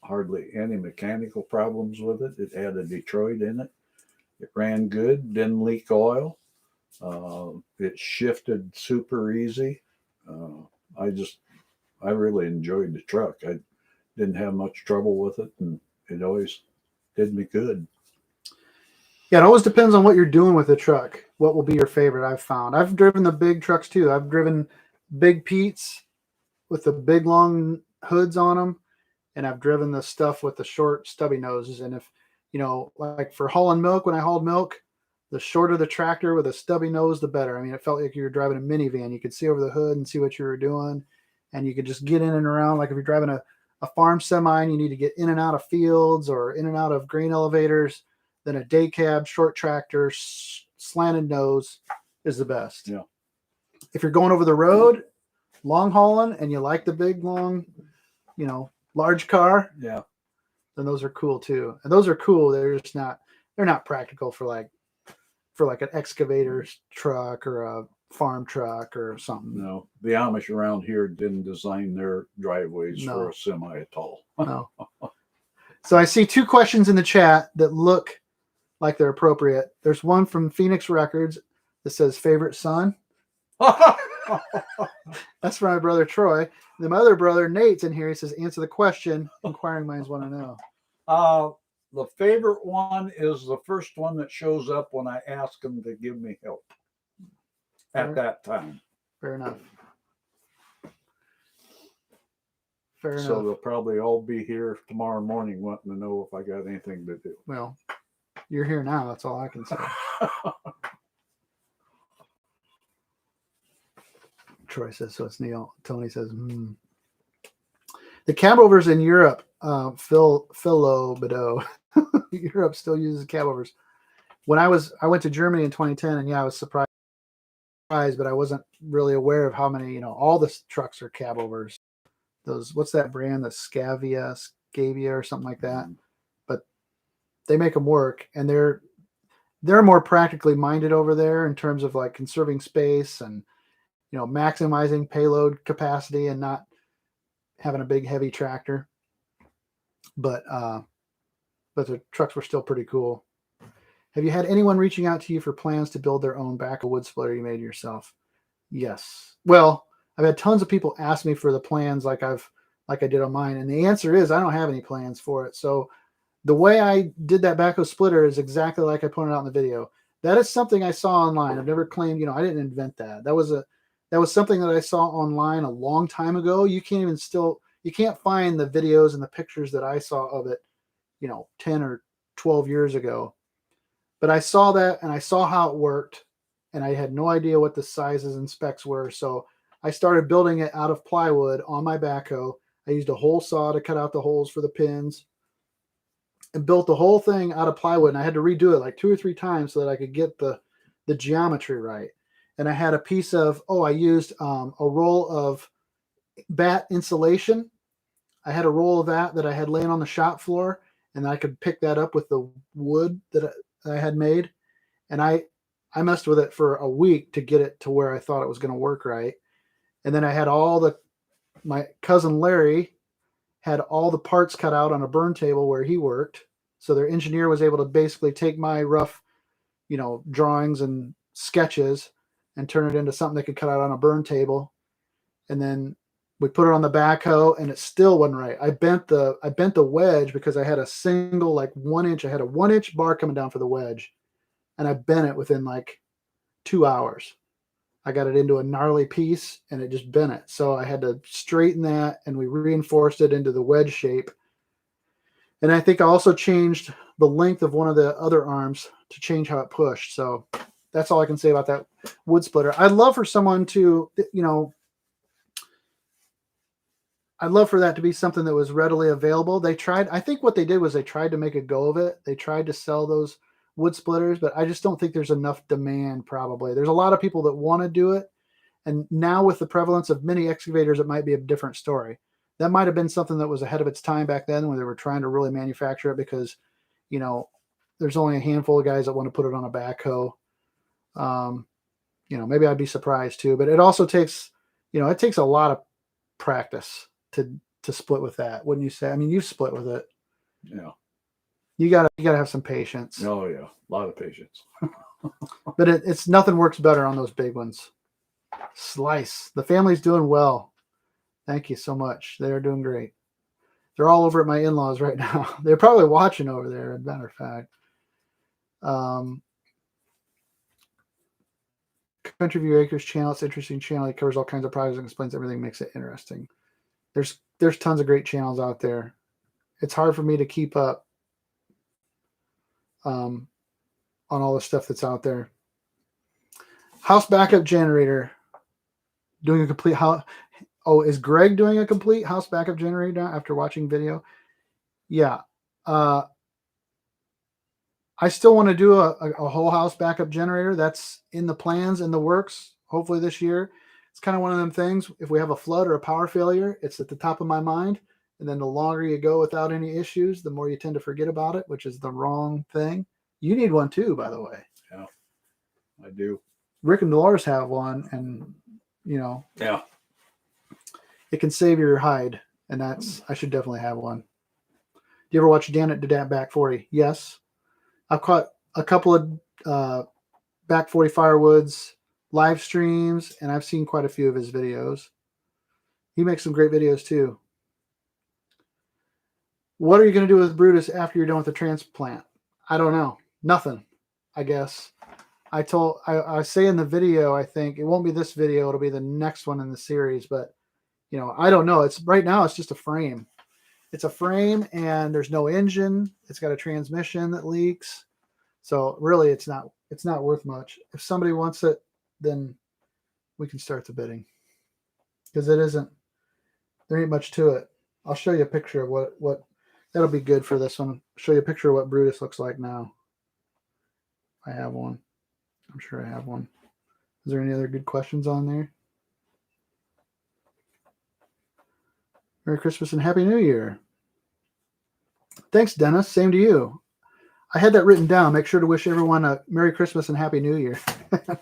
hardly any mechanical problems with it. It had a Detroit in it. It ran good, didn't leak oil. It shifted super easy. I really enjoyed the truck. I didn't have much trouble with it, and it always did me good. Yeah, it always depends on what you're doing with the truck. What will be your favorite? I've found. I've driven the big trucks too. I've driven Big Pete's with the big long hoods on them, and I've driven the stuff with the short stubby noses. And if like for hauling milk, when I hauled milk, the shorter the tractor with a stubby nose, the better. I mean, it felt like you were driving a minivan. You could see over the hood and see what you were doing, and you could just get in and around. Like if you're driving a farm semi and you need to get in and out of fields or in and out of grain elevators, then a day cab, short tractor, slanted nose is the best. Yeah. If you're going over the road, long hauling, and you like the big, long, large car, yeah, then those are cool too. And those are cool. They're not practical for an excavator's truck or a farm truck or something. No, the Amish around here didn't design their driveways for a semi at all. No. So I see two questions in the chat that look like they're appropriate. There's one from Phoenix Records that says favorite son. That's for my brother Troy. And then my other brother Nate's in here. He says, answer the question. Inquiring minds want to know. The favorite one is the first one that shows up when I ask them to give me help at that time. Fair enough. So they'll probably all be here tomorrow morning wanting to know if I got anything to do. Well, you're here now. That's all I can say. Troy says, so it's Neil. Tony says, The cab overs in Europe, Philo Bedeau, Europe still uses cab overs. When I went to Germany in 2010, and I was surprised, but I wasn't really aware of how many, all the trucks are cab overs. Those, what's that brand? The Scavia or something like that. But they make them work, and they're more practically minded over there in terms of like conserving space and maximizing payload capacity and not having a big heavy tractor. But but the trucks were still pretty cool. Have you had anyone reaching out to you for plans to build their own backhoe wood splitter you made yourself? Yes. Well, I've had tons of people ask me for the plans like I did on mine, and the answer is I don't have any plans for it. So the way I did that backhoe splitter is exactly like I pointed out in the video. That is something I saw online. I've never claimed, I didn't invent that. That was something that I saw online a long time ago. You can't find the videos and the pictures that I saw of it, 10 or 12 years ago. But I saw that and I saw how it worked, and I had no idea what the sizes and specs were. So I started building it out of plywood on my backhoe. I used a hole saw to cut out the holes for the pins and built the whole thing out of plywood. And I had to redo it like 2 or 3 times so that I could get the geometry right. And I had a piece of, I used a roll of batt insulation. I had a roll of that I had laying on the shop floor, and I could pick that up with the wood that I had made. And I messed with it for a week to get it to where I thought it was going to work right. And then I had my cousin Larry had all the parts cut out on a burn table where he worked. So their engineer was able to basically take my rough, drawings and sketches and turn it into something they could cut out on a burn table. And then we put it on the backhoe, and it still wasn't right. I bent the wedge because I had a single 1 inch. I had a 1 inch bar coming down for the wedge, and I bent it within 2 hours. I got it into a gnarly piece, and it just bent it. So I had to straighten that, and we reinforced it into the wedge shape. And I think I also changed the length of one of the other arms to change how it pushed. So that's all I can say about that wood splitter. I'd love for someone to, I'd love for that to be something that was readily available. I think what they did was they tried to make a go of it. They tried to sell those wood splitters, but I just don't think there's enough demand. Probably there's a lot of people that want to do it. And now with the prevalence of mini excavators, it might be a different story. That might have been something that was ahead of its time back then when they were trying to really manufacture it, because, there's only a handful of guys that want to put it on a backhoe. Maybe I'd be surprised too, but it also takes, it takes a lot of practice to split with that. Wouldn't you say? I mean, you've split with it. Yeah. You gotta have some patience. Oh yeah. A lot of patience. But it's nothing works better on those big ones. Slice. The family's doing well. Thank you so much. They're doing great. They're all over at my in-laws right now. They're probably watching over there, as a matter of fact. Country View Acres channel. It's an interesting channel. It covers all kinds of projects and explains everything, makes it interesting. There's tons of great channels out there. It's hard for me to keep up on all the stuff that's out there. House backup generator. Doing a complete house. Oh, is Greg doing a complete house backup generator now after watching video? Yeah. I still want to do a whole house backup generator. That's in the plans, in the works, hopefully this year. It's kind of one of them things. If we have a flood or a power failure, it's at the top of my mind. And then the longer you go without any issues, the more you tend to forget about it, which is the wrong thing. You need one too, by the way. Yeah, I do. Rick and Dolores have one, and yeah, it can save your hide, and I should definitely have one. Do you ever watch Dan at Dadap Back 40? Yes. I've caught a couple of Back 40 Firewoods live streams, and I've seen quite a few of his videos. He makes some great videos too. What are you going to do with Brutus after you're done with the transplant? I don't know. Nothing, I guess. I say in the video, I think it won't be this video. It'll be the next one in the series, but I don't know. Right now it's just a frame. It's a frame, and there's no engine. It's got a transmission that leaks. So really it's not worth much. If somebody wants it, then we can start the bidding, because there ain't much to it. I'll show you a picture of what that'll be good for this one. I'll show you a picture of what Brutus looks like now. I have one. I'm sure I have one. Is there any other good questions on there? Merry Christmas and Happy New Year. Thanks, Dennis. Same to you. I had that written down. Make sure to wish everyone a Merry Christmas and Happy New Year.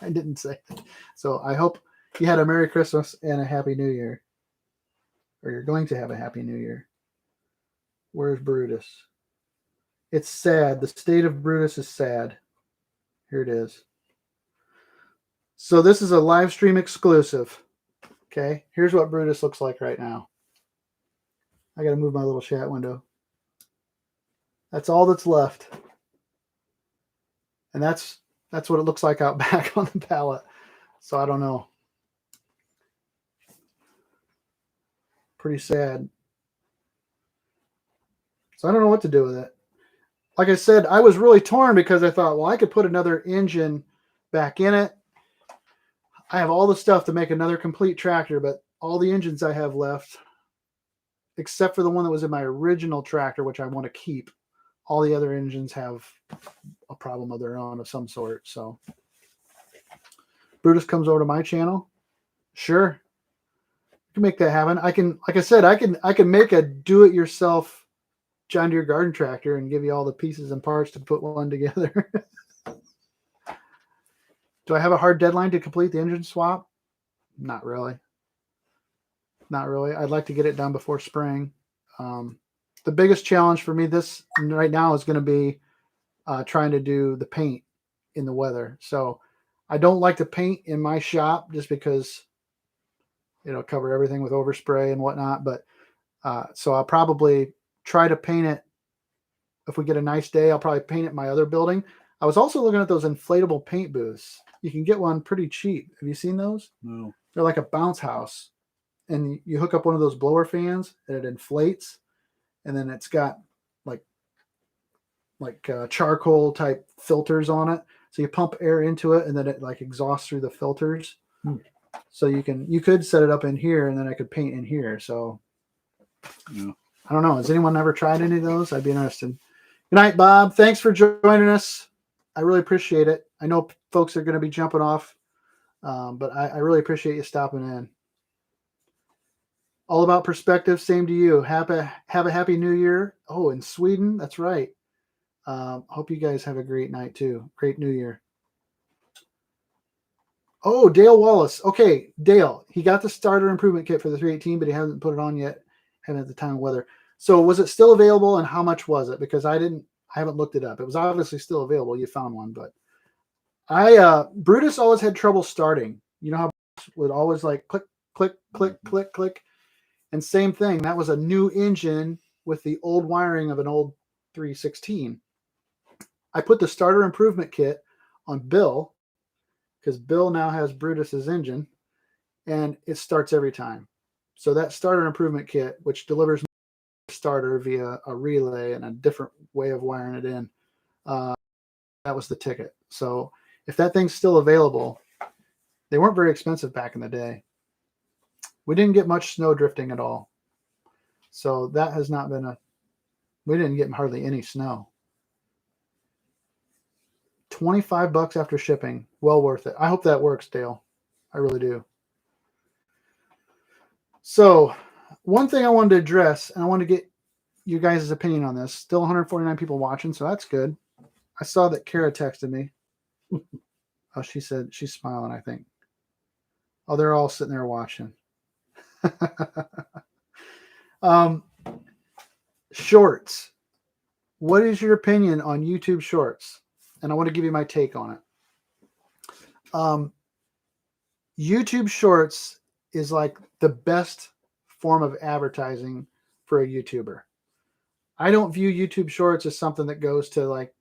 I didn't say it. So I hope you had a Merry Christmas and a Happy New Year. Or you're going to have a Happy New Year. Where's Brutus? It's sad. The state of Brutus is sad. Here it is. So this is a live stream exclusive. Okay, here's what Brutus looks like right now. I got to move my little chat window. That's all that's left. And that's what it looks like out back on the pallet. So I don't know. Pretty sad. So I don't know what to do with it. Like I said, I was really torn because I thought, well, I could put another engine back in it. I have all the stuff to make another complete tractor, but all the engines I have left, except for the one that was in my original tractor, which I want to keep, all the other engines have a problem of their own of some sort. So Brutus comes over to my channel. Sure. I can make that happen. I can, like I said, I can make a do-it-yourself John Deere garden tractor and give you all the pieces and parts to put one together. Do I have a hard deadline to complete the engine swap? Not really. Not really. I'd like to get it done before spring. The biggest challenge for me this right now is going to be trying to do the paint in the weather. So I don't like to paint in my shop just because it'll cover everything with overspray and whatnot. But so I'll probably try to paint it. If we get a nice day, I'll probably paint it in my other building. I was also looking at those inflatable paint booths. You can get one pretty cheap. Have you seen those? No. They're like a bounce house. And you hook up one of those blower fans and it inflates. And then it's got like charcoal type filters on it. So you pump air into it and then it like exhausts through the filters. So you could set it up in here and then I could paint in here. So Yeah. I don't know. Has anyone ever tried any of those? I'd be interested. Good night, Bob. Thanks for joining us. I really appreciate it. I know folks are going to be jumping off, but I really appreciate you stopping in. All about perspective. Same to you. Have a happy new year. Oh, in Sweden. That's right. Hope you guys have a great night too. Great new year. Oh, Dale Wallace. Okay, Dale. He got the starter improvement kit for the 318, but he hasn't put it on yet. Haven't at the time of weather. So was it still available and how much was it? Because I haven't looked it up. It was obviously still available. You found one, but Brutus always had trouble starting. You know how Brutus would always like click, click, click, click, click. And same thing. That was a new engine with the old wiring of an old 316. I put the starter improvement kit on Bill because Bill now has Brutus's engine and it starts every time. So that starter improvement kit, which delivers starter via a relay and a different way of wiring it in, that was the ticket. So if that thing's still available, they weren't very expensive back in the day. We didn't get much snow drifting at all. So that has not been we didn't get hardly any snow. $25 after shipping. Well worth it. I hope that works, Dale. I really do. So one thing I wanted to address, and I want to get you guys' opinion on this. Still 149 people watching, so that's good. I saw that Kara texted me. Oh, she said she's smiling, I think. Oh, they're all sitting there watching. Shorts. What is your opinion on YouTube Shorts? And I want to give you my take on it. YouTube Shorts is like the best form of advertising for a YouTuber. I don't view YouTube Shorts as something that goes to like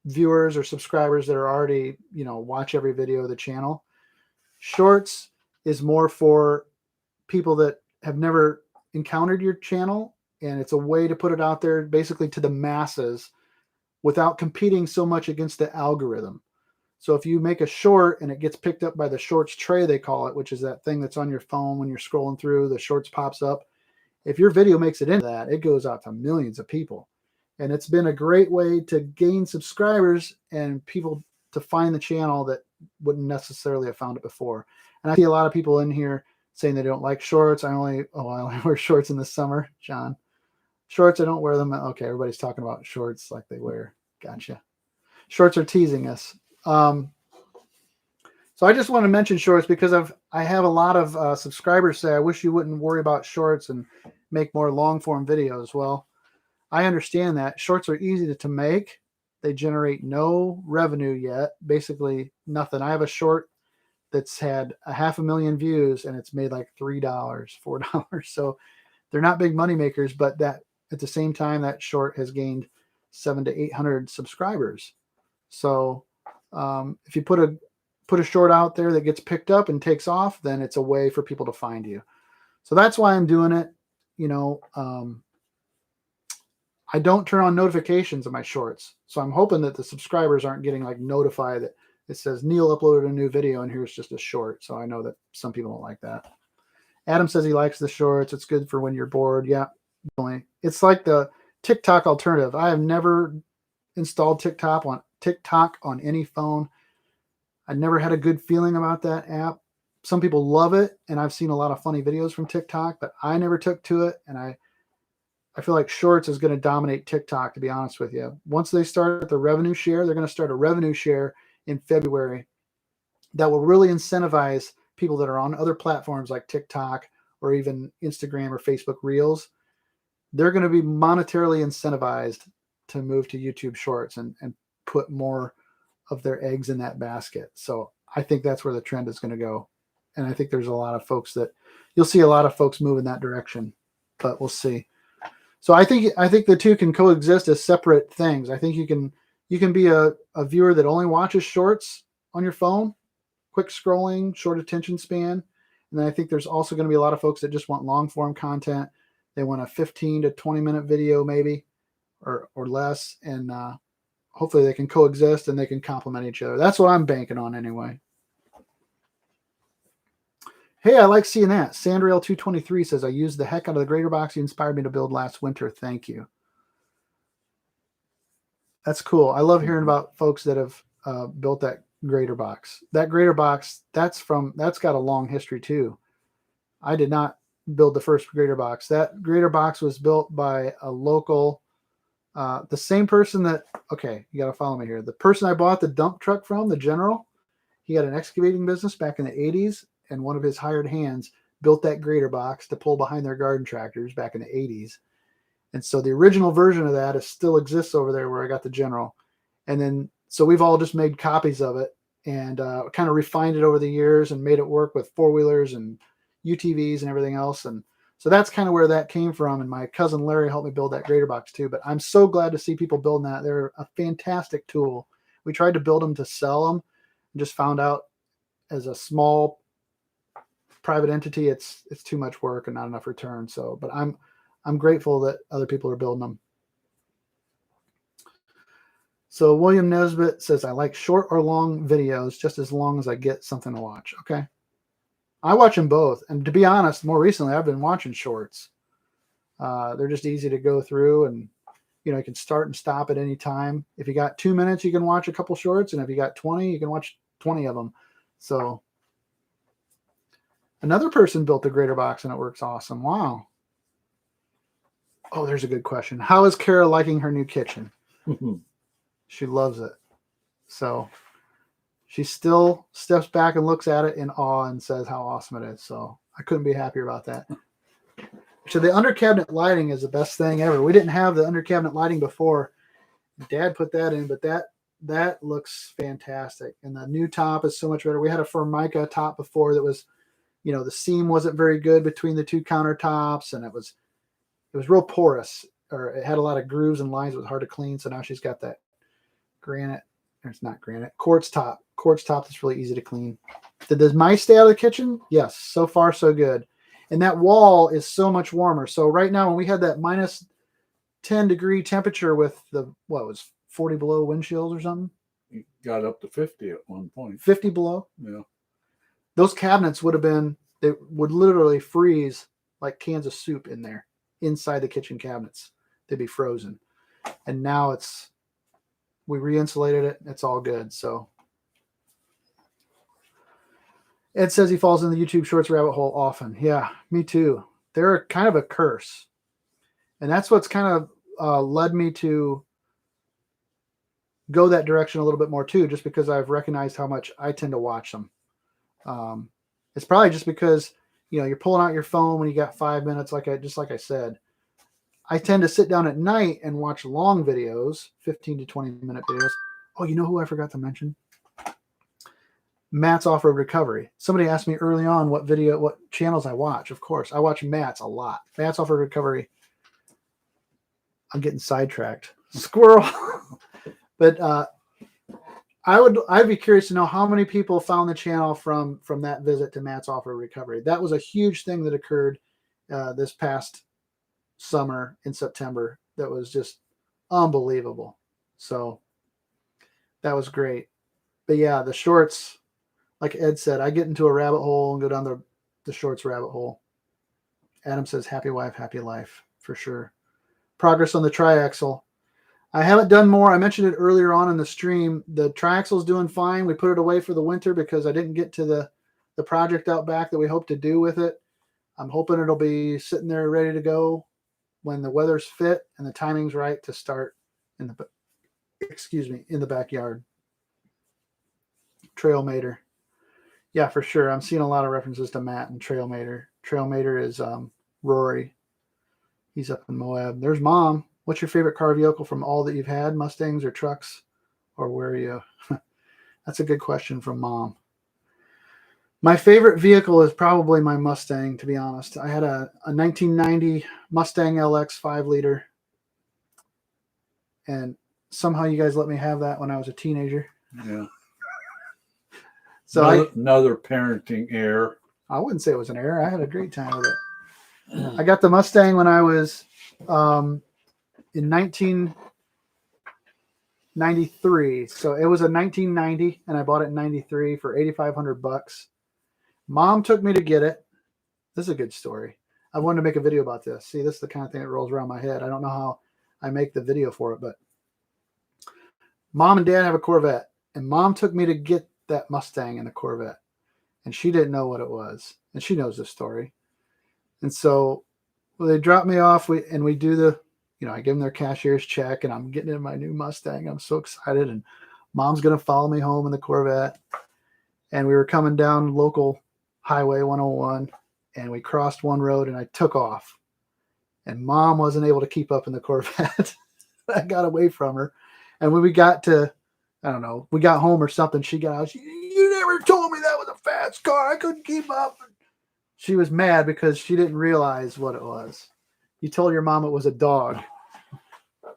viewers or subscribers that are already, watch every video of the channel. Shorts is more for people that have never encountered your channel, and it's a way to put it out there basically to the masses without competing so much against the algorithm. So if you make a short and it gets picked up by the shorts tray, they call it, which is that thing that's on your phone when you're scrolling through, the shorts pops up. If your video makes it into that, it goes out to millions of people. And it's been a great way to gain subscribers and people to find the channel that wouldn't necessarily have found it before. And I see a lot of people in here saying they don't like shorts. I only wear shorts in the summer, John. Shorts, I don't wear them. Okay, everybody's talking about shorts like they wear. Gotcha. Shorts are teasing us. So I just want to mention shorts because I have a lot of subscribers say, I wish you wouldn't worry about shorts and make more long form videos. Well, I understand that shorts are easy to make. They generate no revenue yet, basically nothing. I have a short that's had 500,000 views and it's made like $3, $4. So they're not big money makers, but that at the same time, that short has gained 700 to 800 subscribers. So if you put a short out there that gets picked up and takes off, then it's a way for people to find you. So that's why I'm doing it. I don't turn on notifications of my shorts. So I'm hoping that the subscribers aren't getting like notified that it says Neil uploaded a new video and here's just a short. So I know that some people don't like that. Adam says he likes the shorts. It's good for when you're bored. Yeah, definitely. It's like the TikTok alternative. I have never installed TikTok on any phone. I never had a good feeling about that app. Some people love it, and I've seen a lot of funny videos from TikTok, but I never took to it, and I feel like Shorts is going to dominate TikTok, to be honest with you. Once they start the revenue share, they're going to start a revenue share in February that will really incentivize people that are on other platforms like TikTok or even Instagram or Facebook Reels. They're going to be monetarily incentivized to move to YouTube Shorts and put more of their eggs in that basket. So I think that's where the trend is going to go. And I think there's a lot of folks that you'll see a lot of folks move in that direction, but we'll see. So I think the two can coexist as separate things. I think you can be a viewer that only watches shorts on your phone, quick scrolling, short attention span. And then I think there's also going to be a lot of folks that just want long form content. They want a 15 to 20 minute video maybe or less. And hopefully they can coexist and they can complement each other. That's what I'm banking on anyway. Hey, I like seeing that. Sandrail223 says, I used the heck out of the grater box you inspired me to build last winter. Thank you. That's cool. I love hearing about folks that have built that grater box. That grater box, that's got a long history too. I did not build the first grater box. That grater box was built by a local, the same person that, okay, you got to follow me here. The person I bought the dump truck from, the General, he had an excavating business back in the 80s. And one of his hired hands built that grater box to pull behind their garden tractors back in the 80s. And so the original version of that still exists over there where I got the General. And then, so we've all just made copies of it and kind of refined it over the years and made it work with four-wheelers and UTVs and everything else. And so that's kind of where that came from. And my cousin Larry helped me build that grater box too. But I'm so glad to see people building that. They're a fantastic tool. We tried to build them to sell them and just found out as a small private entity, it's too much work and not enough return. So, but I'm grateful that other people are building them. So William Nesbitt says, I like short or long videos just as long as I get something to watch. Okay. I watch them both. And to be honest, more recently, I've been watching shorts. They're just easy to go through and, you can start and stop at any time. If you got 2 minutes, you can watch a couple shorts. And if you got 20, you can watch 20 of them. So another person built a grater box and it works awesome. Wow. Oh, there's a good question. How is Kara liking her new kitchen? She loves it. So she still steps back and looks at it in awe and says how awesome it is. So I couldn't be happier about that. So the under cabinet lighting is the best thing ever. We didn't have the under cabinet lighting before. Dad put that in, but that looks fantastic. And the new top is so much better. We had a Formica top before that was, the seam wasn't very good between the two countertops, and it was real porous, or it had a lot of grooves and lines. It was hard to clean. So now she's got that granite, or it's not granite, quartz top that's really easy to clean. Did the mice stay out of the kitchen? Yes, so far so good. And that wall is so much warmer. So right now, when we had that minus 10 degree temperature with the, what was 40 below wind chills or something? It got up to 50 at one point. 50 below? Yeah. Those cabinets they would literally freeze like cans of soup in there, inside the kitchen cabinets. They'd be frozen. And now we re-insulated it. It's all good. So Ed says he falls in the YouTube Shorts rabbit hole often. Yeah, me too. They're kind of a curse. And that's what's kind of led me to go that direction a little bit more too, just because I've recognized how much I tend to watch them. It's probably just because, you're pulling out your phone when you got 5 minutes, just like I said. I tend to sit down at night and watch long videos, 15 to 20-minute videos. Oh, you know who I forgot to mention? Matt's Off-Road Recovery. Somebody asked me early on what channels I watch. Of course, I watch Matt's a lot. Matt's Off-Road Recovery. I'm getting sidetracked. Squirrel. But I'd be curious to know how many people found the channel from that visit to Matt's Off-Road Recovery. That was a huge thing that occurred this past summer in September. That was just unbelievable. So that was great. But yeah, the shorts, like Ed said, I get into a rabbit hole and go down the shorts rabbit hole. Adam says, happy wife, happy life, for sure. Progress on the triaxle. I haven't done more. I mentioned it earlier on in the stream. The triaxle is doing fine. We put it away for the winter because I didn't get to the project out back that we hope to do with it. I'm hoping it'll be sitting there ready to go when the weather's fit and the timing's right to start in the backyard. Trailmater. Yeah, for sure. I'm seeing a lot of references to Matt and Trailmater. Trailmater is Rory. He's up in Moab. There's Mom. What's your favorite car vehicle from all that you've had? Mustangs or trucks? Or where are you? That's a good question from Mom. My favorite vehicle is probably my Mustang, to be honest. I had a 1990 Mustang LX 5-liter. And somehow you guys let me have that when I was a teenager. Yeah. So another parenting error. I wouldn't say it was an error. I had a great time with it. I got the Mustang when I was in 1993. So it was a 1990, and I bought it in 93 for $8,500. Mom took me to get it. This is a good story. I wanted to make a video about this. See, this is the kind of thing that rolls around my head. I don't know how I make the video for it, but Mom and Dad have a Corvette, and Mom took me to get that Mustang in the Corvette, and she didn't know what it was, and she knows this story. And so they dropped me off, and we do the, I give them their cashier's check, and I'm getting in my new Mustang. I'm so excited, and Mom's going to follow me home in the Corvette. And we were coming down local highway 101, and we crossed one road, and I took off. And Mom wasn't able to keep up in the Corvette. I got away from her. And when we got to, I don't know, we got home or something, she got out. You never told me that was a fast car. I couldn't keep up. She was mad because she didn't realize what it was. You told your mom it was a dog.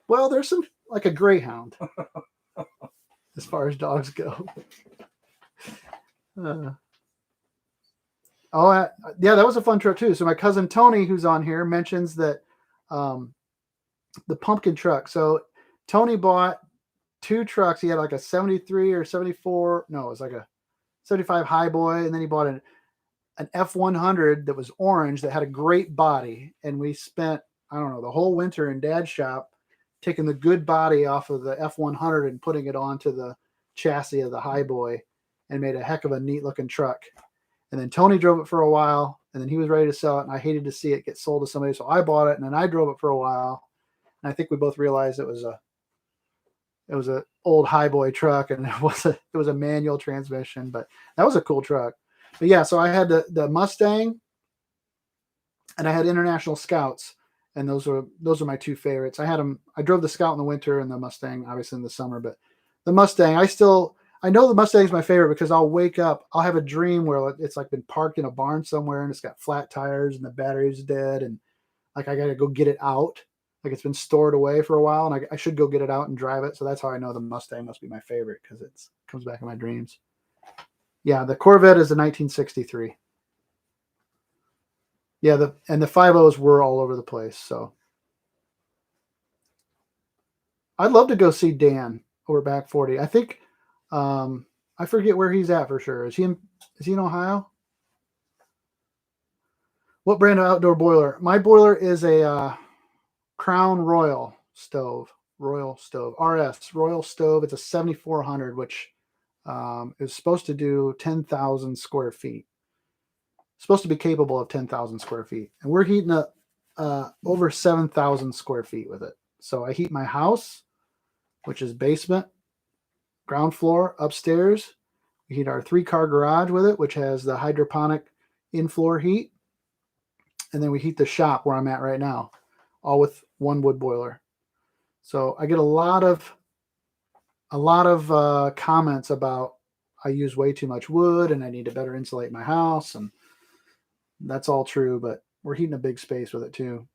Well, there's some, like a greyhound, as far as dogs go. Yeah, that was a fun trip too. So my cousin Tony, who's on here, mentions that the pumpkin truck. So Tony bought 2 trucks. He had like a 73 or 74. No, it was like a 75 Highboy. And then he bought an F100 that was orange that had a great body. And we spent, I don't know, the whole winter in Dad's shop taking the good body off of the F100 and putting it onto the chassis of the Highboy, and made a heck of a neat looking truck. And then Tony drove it for a while, and then he was ready to sell it, and I hated to see it get sold to somebody. So I bought it, and then I drove it for a while. And I think we both realized it was a old Highboy truck, and it was a manual transmission, but that was a cool truck. But yeah, so I had the Mustang, and I had International Scouts, and those are my 2 favorites. I drove the Scout in the winter and the Mustang obviously in the summer, but the Mustang, I know the Mustang is my favorite because I'll wake up, I'll have a dream where it's like been parked in a barn somewhere, and it's got flat tires and the battery's dead, and like I got to go get it out. Like it's been stored away for a while, and I should go get it out and drive it. So that's how I know the Mustang must be my favorite, because it comes back in my dreams. Yeah, the Corvette is a 1963. Yeah, the 5.0s were all over the place. So I'd love to go see Dan over Back 40. I think I forget where he's at for sure. Is he in Ohio? What brand of outdoor boiler? My boiler is a Crown Royal stove RS Royal stove. It's a 7400, which is supposed to do 10,000 square feet. Supposed to be capable of 10,000 square feet, and we're heating up over 7,000 square feet with it. So I heat my house, which is basement, ground floor, upstairs. We heat our 3-car garage with it, which has the hydroponic in-floor heat, and then we heat the shop where I'm at right now. all with one wood boiler. So I get a lot of comments about I use way too much wood and I need to better insulate my house, and that's all true, but we're heating a big space with it too.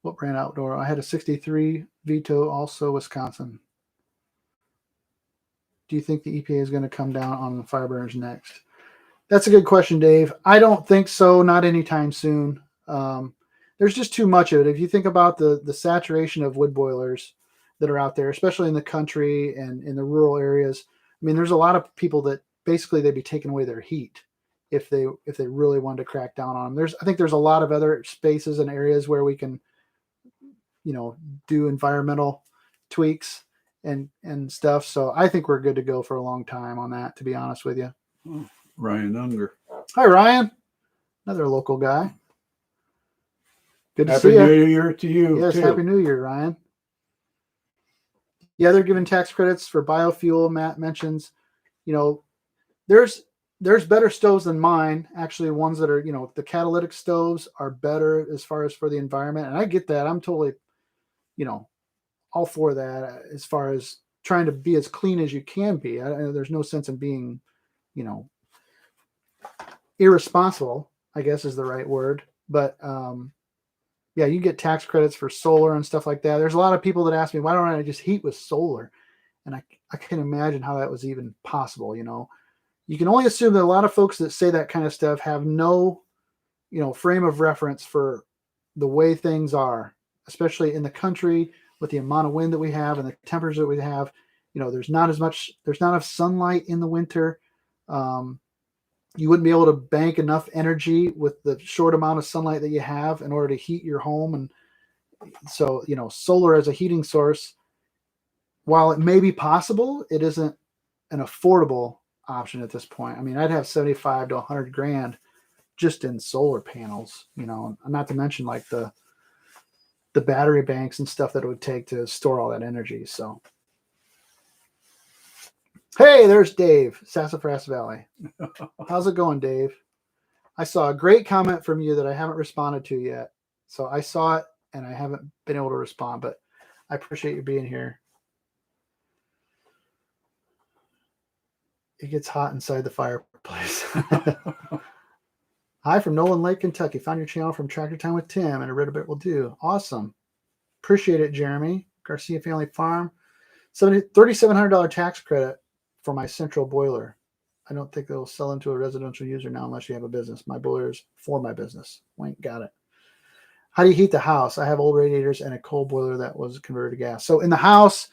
What brand outdoor? I had a 63 Vito, also Wisconsin. Do you think the EPA is going to come down on the fire burners next? That's a good question, Dave. I don't think so. Not anytime soon. There's just too much of it. If you think about the saturation of wood boilers that are out there, especially in the country and in the rural areas, I mean, there's a lot of people that basically they'd be taking away their heat if they really wanted to crack down on them. I think there's a lot of other spaces and areas where we can, do environmental tweaks and stuff. So I think we're good to go for a long time on that, to be honest with you. Ryan Unger. Hi, Ryan. Another local guy. Good to Happy see you. New Year to you. Yes, too. Happy New Year, Ryan. Yeah, they're giving tax credits for biofuel. Matt mentions, there's better stoves than mine. Actually, ones that are, the catalytic stoves are better as far as for the environment. And I get that. I'm totally, all for that as far as trying to be as clean as you can be. There's no sense in being, irresponsible, I guess is the right word. But yeah, you get tax credits for solar and stuff like that. There's a lot of people that ask me, why don't I just heat with solar? And I can't imagine how that was even possible. You can only assume that a lot of folks that say that kind of stuff have no, frame of reference for the way things are, especially in the country with the amount of wind that we have and the temperatures that we have. There's not enough sunlight in the winter. You wouldn't be able to bank enough energy with the short amount of sunlight that you have in order to heat your home. And so, solar as a heating source, while it may be possible, it isn't an affordable option at this point. I mean, I'd have 75 to 100 grand just in solar panels, not to mention like the battery banks and stuff that it would take to store all that energy. So, hey, there's Dave, Sassafras Valley. How's it going, Dave? I saw a great comment from you that I haven't responded to yet. So I saw it and I haven't been able to respond, but I appreciate you being here. It gets hot inside the fireplace. Hi from Nolan Lake, Kentucky. Found your channel from Tractor Time with Tim, and a little bit will do. Awesome. Appreciate it, Jeremy. Garcia Family Farm. $3,700 tax credit for my central boiler. I don't think they'll sell them to a residential user now unless you have a business. My boiler is for my business. Wink, got it. How do you heat the house? I have old radiators and a coal boiler that was converted to gas. So in the house,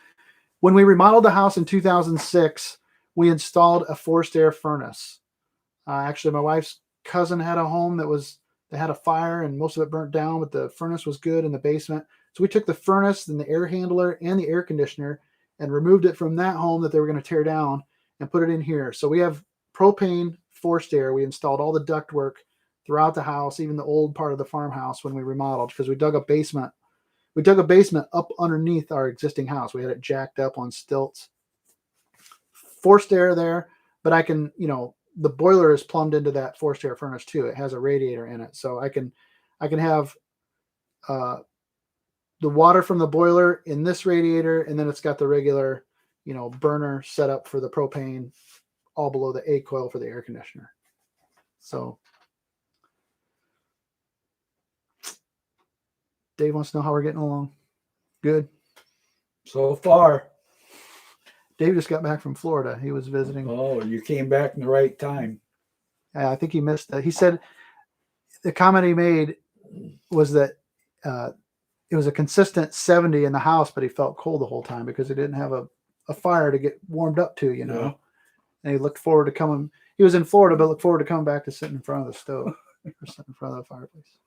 when we remodeled the house in 2006, we installed a forced air furnace. Actually, my wife's cousin had a home that had a fire and most of it burnt down, but the furnace was good in the basement. So we took the furnace and the air handler and the air conditioner and removed it from that home that they were going to tear down and put it in here. So we have propane forced air. We installed all the ductwork throughout the house, even the old part of the farmhouse when we remodeled, because we dug a basement. We dug a basement up underneath our existing house. We had it jacked up on stilts. Forced air there, but I can, the boiler is plumbed into that forced air furnace too. It has a radiator in it. So I can have the water from the boiler in this radiator, and then it's got the regular, burner set up for the propane all below the A coil for the air conditioner. So Dave wants to know how we're getting along. Good. So far. Dave just got back from Florida. He was visiting. Oh, you came back in the right time. I think he missed that. He said the comment he made was that it was a consistent 70 in the house, but he felt cold the whole time because he didn't have a fire to get warmed up to, Yeah. And he looked forward to coming. He was in Florida, but looked forward to coming back to sitting in front of the stove or sitting in front of the fireplace.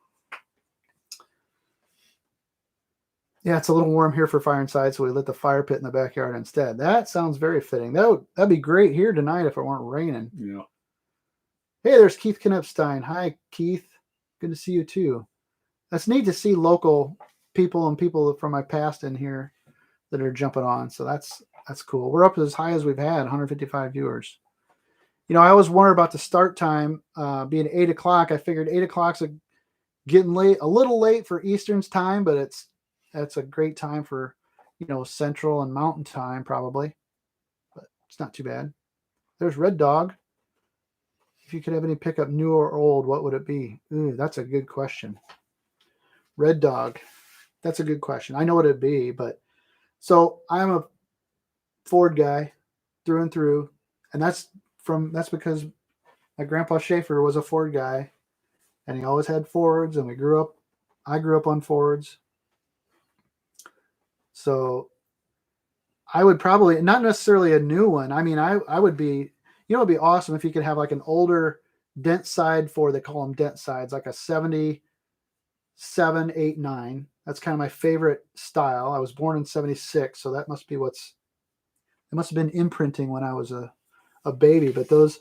Yeah, it's a little warm here for fire inside, so we lit the fire pit in the backyard instead. That sounds very fitting. That'd be great here tonight if it weren't raining. Yeah. Hey, there's Keith Knipstein. Hi, Keith. Good to see you too. That's neat to see local people and people from my past in here that are jumping on. So that's cool. We're up as high as we've had, 155 viewers. I always wonder about the start time being 8 o'clock. I figured 8 o'clock's getting late, a little late for Eastern's time, but that's a great time for, Central and Mountain time probably. But it's not too bad. There's Red Dog. If you could have any pickup, new or old, what would it be? Ooh, that's a good question. Red Dog. That's a good question. I know what it'd be, but so I'm a Ford guy through and through, and that's because my grandpa Schaefer was a Ford guy, and he always had Fords, and I grew up on Fords. So I would probably, not necessarily a new one. I mean, I would be, it'd be awesome if you could have like an older dent side Ford. They call them dent sides, like a 77, 8, 9. That's kind of my favorite style. I was born in 76, so that must be it must have been imprinting when I was a baby. But those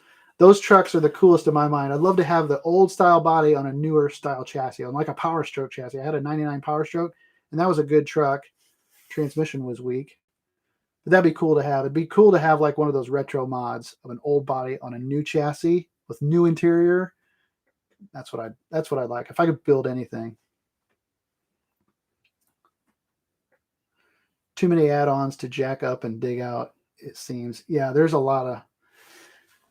trucks are the coolest in my mind. I'd love to have the old style body on a newer style chassis, on like a Power Stroke chassis. I had a 99 Power Stroke, and that was a good truck. Transmission was weak. But that'd be cool to have. It'd be cool to have like one of those retro mods of an old body on a new chassis with new interior. That's what I'd like if I could build anything. Too many add-ons to jack up and dig out, it seems. Yeah, there's a lot of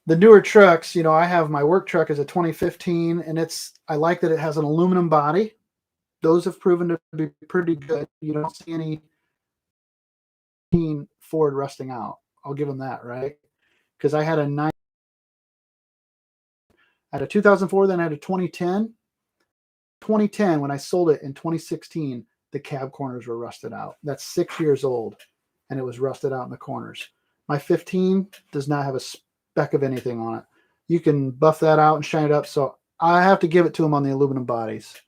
the newer trucks. I have my work truck is a 2015, and I like that it has an aluminum body. Those have proven to be pretty good. You don't see any Ford rusting out. I'll give them that, right? Because I had a 2004, then I had a 2010. 2010, when I sold it in 2016, the cab corners were rusted out. That's 6 years old, and it was rusted out in the corners. My 15 does not have a speck of anything on it. You can buff that out and shine it up, so I have to give it to them on the aluminum bodies.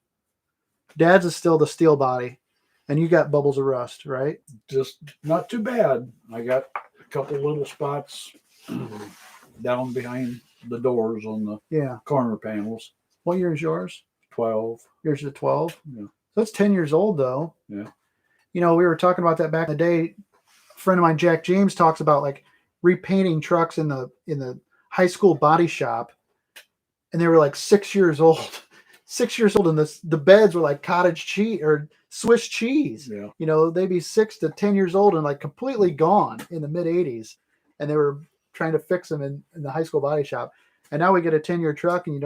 Dad's is still the steel body, and you got bubbles of rust, right? Just not too bad. I got a couple little spots down behind the doors on the corner panels. What year is yours? 12. Yours is a 12? Yeah. So that's 10 years old, though. Yeah. We were talking about that back in the day. A friend of mine, Jack James, talks about like repainting trucks in the high school body shop, and they were like 6 years old. 6 years old, and the beds were like cottage cheese or Swiss cheese. Yeah. They'd be 6 to 10 years old and like completely gone in the mid 80s, and they were trying to fix them in the high school body shop. And now we get a 10-year truck, and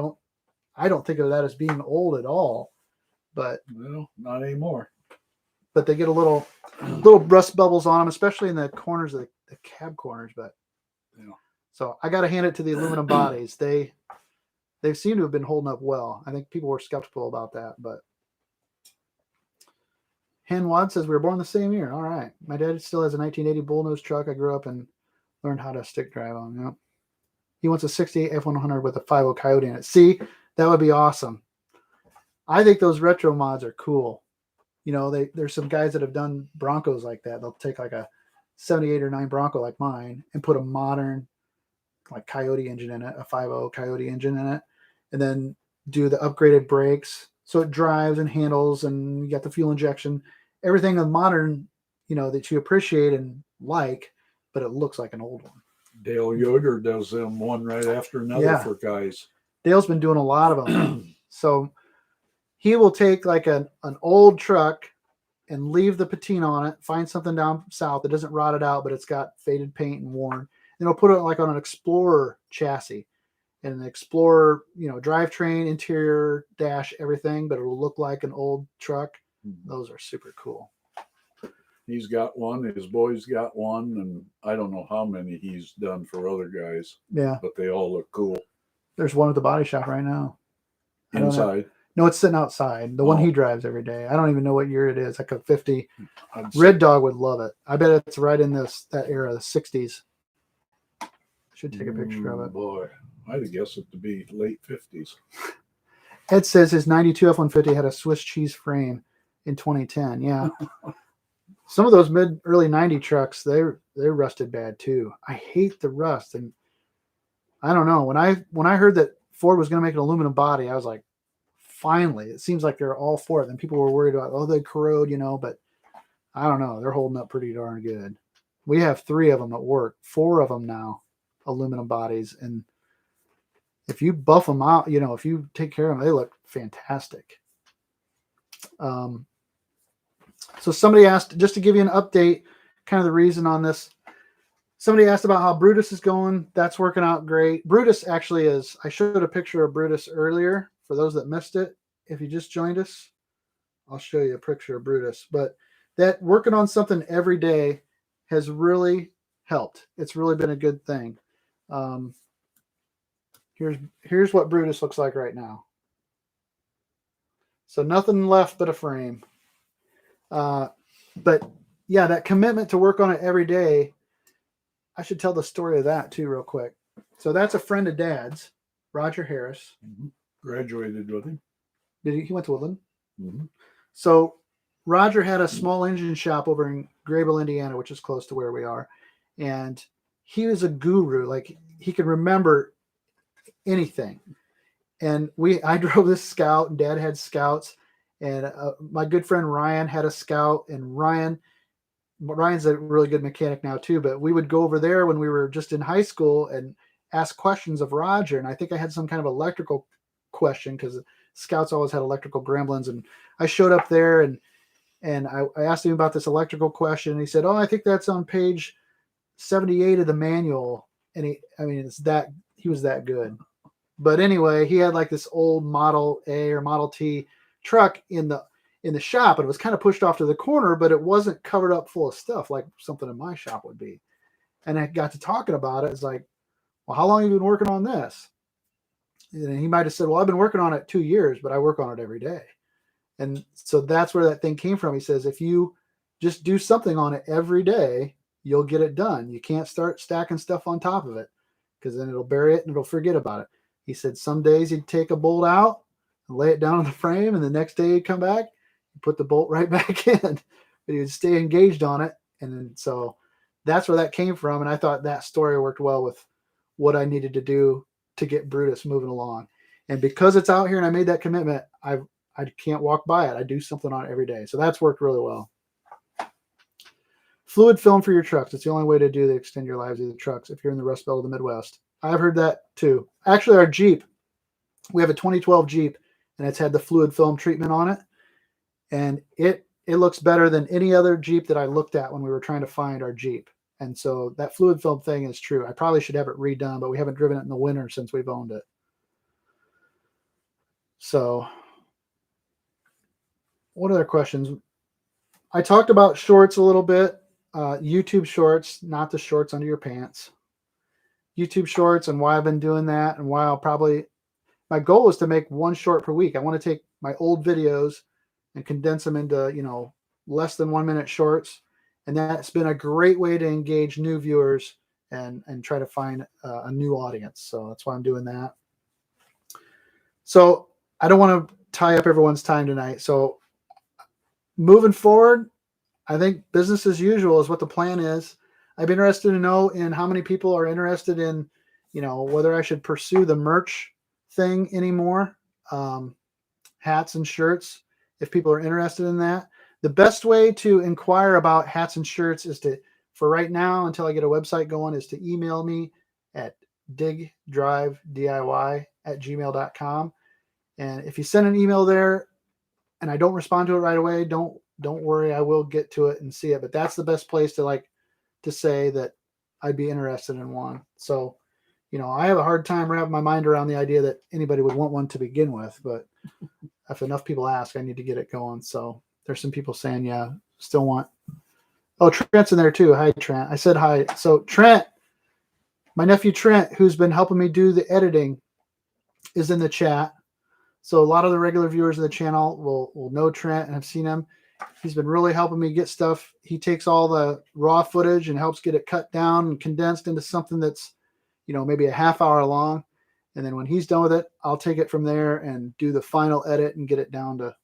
I don't think of that as being old at all. But well, not anymore. But they get a little rust bubbles on them, especially in the corners of the cab corners. But so I got to hand it to the aluminum bodies. They seem to have been holding up well. I think people were skeptical about that, but Henwad says we were born the same year. All right. My dad still has a 1980 bullnose truck. I grew up and learned how to stick drive on. Yep. He wants a 68 F100 with a 5.0 Coyote in it. See, that would be awesome. I think those retro mods are cool. There's some guys that have done Broncos like that. They'll take like a 78 or 9 Bronco like mine and put a modern like Coyote engine in it, a 5.0 Coyote engine in it, and then do the upgraded brakes so it drives and handles, and you got the fuel injection, everything of modern, that you appreciate and like, but it looks like an old one. Dale Yoder does them one right after another for guys. Dale's been doing a lot of them. So he will take like an old truck and leave the patina on it, find something down south that doesn't rot it out, but it's got faded paint and worn. And he'll put it like on an Explorer chassis, and an Explorer, drivetrain, interior, dash, everything, but it'll look like an old truck. Those are super cool. He's got one. His boys got one, and I don't know how many he's done for other guys. Yeah, but they all look cool. There's one at the body shop right now. Inside? No, it's sitting outside. The one he drives every day. I don't even know what year it is. Like a 50. Red Dog would love it. I bet it's right in that era, the 60s. Should take a picture of it. Boy, I'd guess it to be late 50s. Ed says his 92 F-150 had a Swiss cheese frame in 2010. Yeah. Some of those early 90 trucks, they rusted bad too. I hate the rust. And I don't know. When I heard that Ford was going to make an aluminum body, I was like, finally. It seems like they're all for it. And people were worried about, they corrode, but I don't know. They're holding up pretty darn good. We have 3 of them at work, 4 of them now, aluminum bodies. And if you buff them out, if you take care of them, they look fantastic. So somebody asked, just to give you an update, kind of the reason on this. Somebody asked about how Brutus is going. That's working out great. Brutus actually is. I showed a picture of Brutus earlier for those that missed it. If you just joined us, I'll show you a picture of Brutus. But that working on something every day has really helped. It's really been a good thing. Here's what Brutus looks like right now. So nothing left but a frame. But yeah, that commitment to work on it every day. I should tell the story of that too, real quick. So that's a friend of Dad's, Roger Harris. Mm-hmm. Graduated with him. Did he went to Woodland? Mm-hmm. So Roger had a small engine shop over in Grable, Indiana, which is close to where we are. And he was a guru. Like, he could remember anything. And I drove this Scout, and Dad had Scouts. And my good friend Ryan had a Scout. And Ryan's a really good mechanic now too, but we would go over there when we were just in high school and ask questions of Roger. And I think I had some kind of electrical question, because Scouts always had electrical gremlins. And I showed up there and I asked him about this electrical question. And he said, "Oh, I think that's on page 78 of the manual." And he was that good. But anyway, he had like this old Model A or Model T truck in the shop, and it was kind of pushed off to the corner, but it wasn't covered up full of stuff like something in my shop would be. And I got to talking about it. It's like, "Well, how long have you been working on this?" And he might have said, "Well, I've been working on it 2 years, but I work on it every day." And so that's where that thing came from. He says, if you just do something on it every day, you'll get it done. You can't start stacking stuff on top of it, because then it'll bury it and it'll forget about it. He said some days he'd take a bolt out and lay it down on the frame, and the next day he'd come back, put the bolt right back in, but he would stay engaged on it. And then, so that's where that came from. And I thought that story worked well with what I needed to do to get Brutus moving along. And because it's out here and I made that commitment, I can't walk by it. I do something on it every day. So that's worked really well. Fluid film for your trucks. It's the only way to extend your lives of the trucks if you're in the Rust Belt of the Midwest. I've heard that too. Actually, our Jeep, we have a 2012 Jeep, and it's had the fluid film treatment on it. And it looks better than any other Jeep that I looked at when we were trying to find our Jeep. And so that fluid film thing is true. I probably should have it redone, but we haven't driven it in the winter since we've owned it. So what other questions? I talked about shorts a little bit. YouTube shorts, not the shorts under your pants. YouTube shorts, and why I've been doing that, and why my goal is to make one short per week. I want to take my old videos and condense them into, less than 1 minute shorts. And that's been a great way to engage new viewers and try to find a new audience. So that's why I'm doing that. So I don't want to tie up everyone's time tonight. So moving forward, I think business as usual is what the plan is. I'd be interested to know in how many people are interested in, whether I should pursue the merch thing anymore, hats and shirts. If people are interested in that, the best way to inquire about hats and shirts is for right now, until I get a website going, is to email me at digdrivediy@gmail.com. And if you send an email there and I don't respond to it right away, don't worry, I will get to it and see it. But that's the best place to say that I'd be interested in one. So, I have a hard time wrapping my mind around the idea that anybody would want one to begin with, but if enough people ask, I need to get it going. So there's some people saying, yeah, still want. Oh, Trent's in there too. Hi, Trent. I said hi. So Trent, my nephew Trent, who's been helping me do the editing, is in the chat. So a lot of the regular viewers of the channel will know Trent and have seen him. He's been really helping me get stuff. He takes all the raw footage and helps get it cut down and condensed into something that's, maybe a half hour long. And then when he's done with it, I'll take it from there and do the final edit and get it down to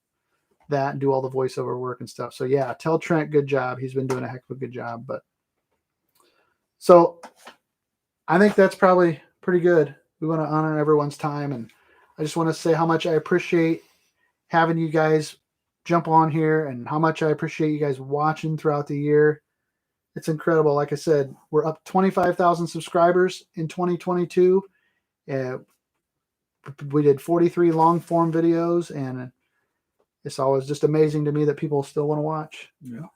that and do all the voiceover work and stuff. So yeah, tell Trent, good job. He's been doing a heck of a good job. But so I think that's probably pretty good. We want to honor everyone's time. And I just want to say how much I appreciate having you guys jump on here and how much I appreciate you guys watching throughout the year. It's incredible. Like I said, we're up 25,000 subscribers in 2022. We did 43 long form videos, and it's always just amazing to me that people still want to watch. Yeah.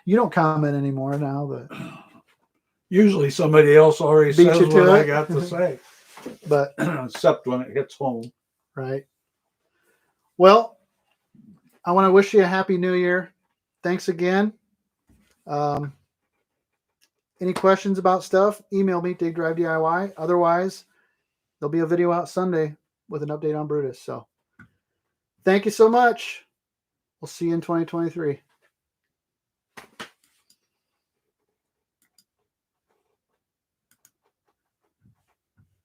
You don't comment anymore now, but Usually somebody else already Beat says you to what I it. got to say, but except when it hits home. right. Well, I want to wish you a happy new year. Thanks again. Any questions about stuff, email me, Dig Drive DIY. Otherwise, there'll be a video out Sunday with an update on Brutus. So thank you so much. We'll see you in 2023.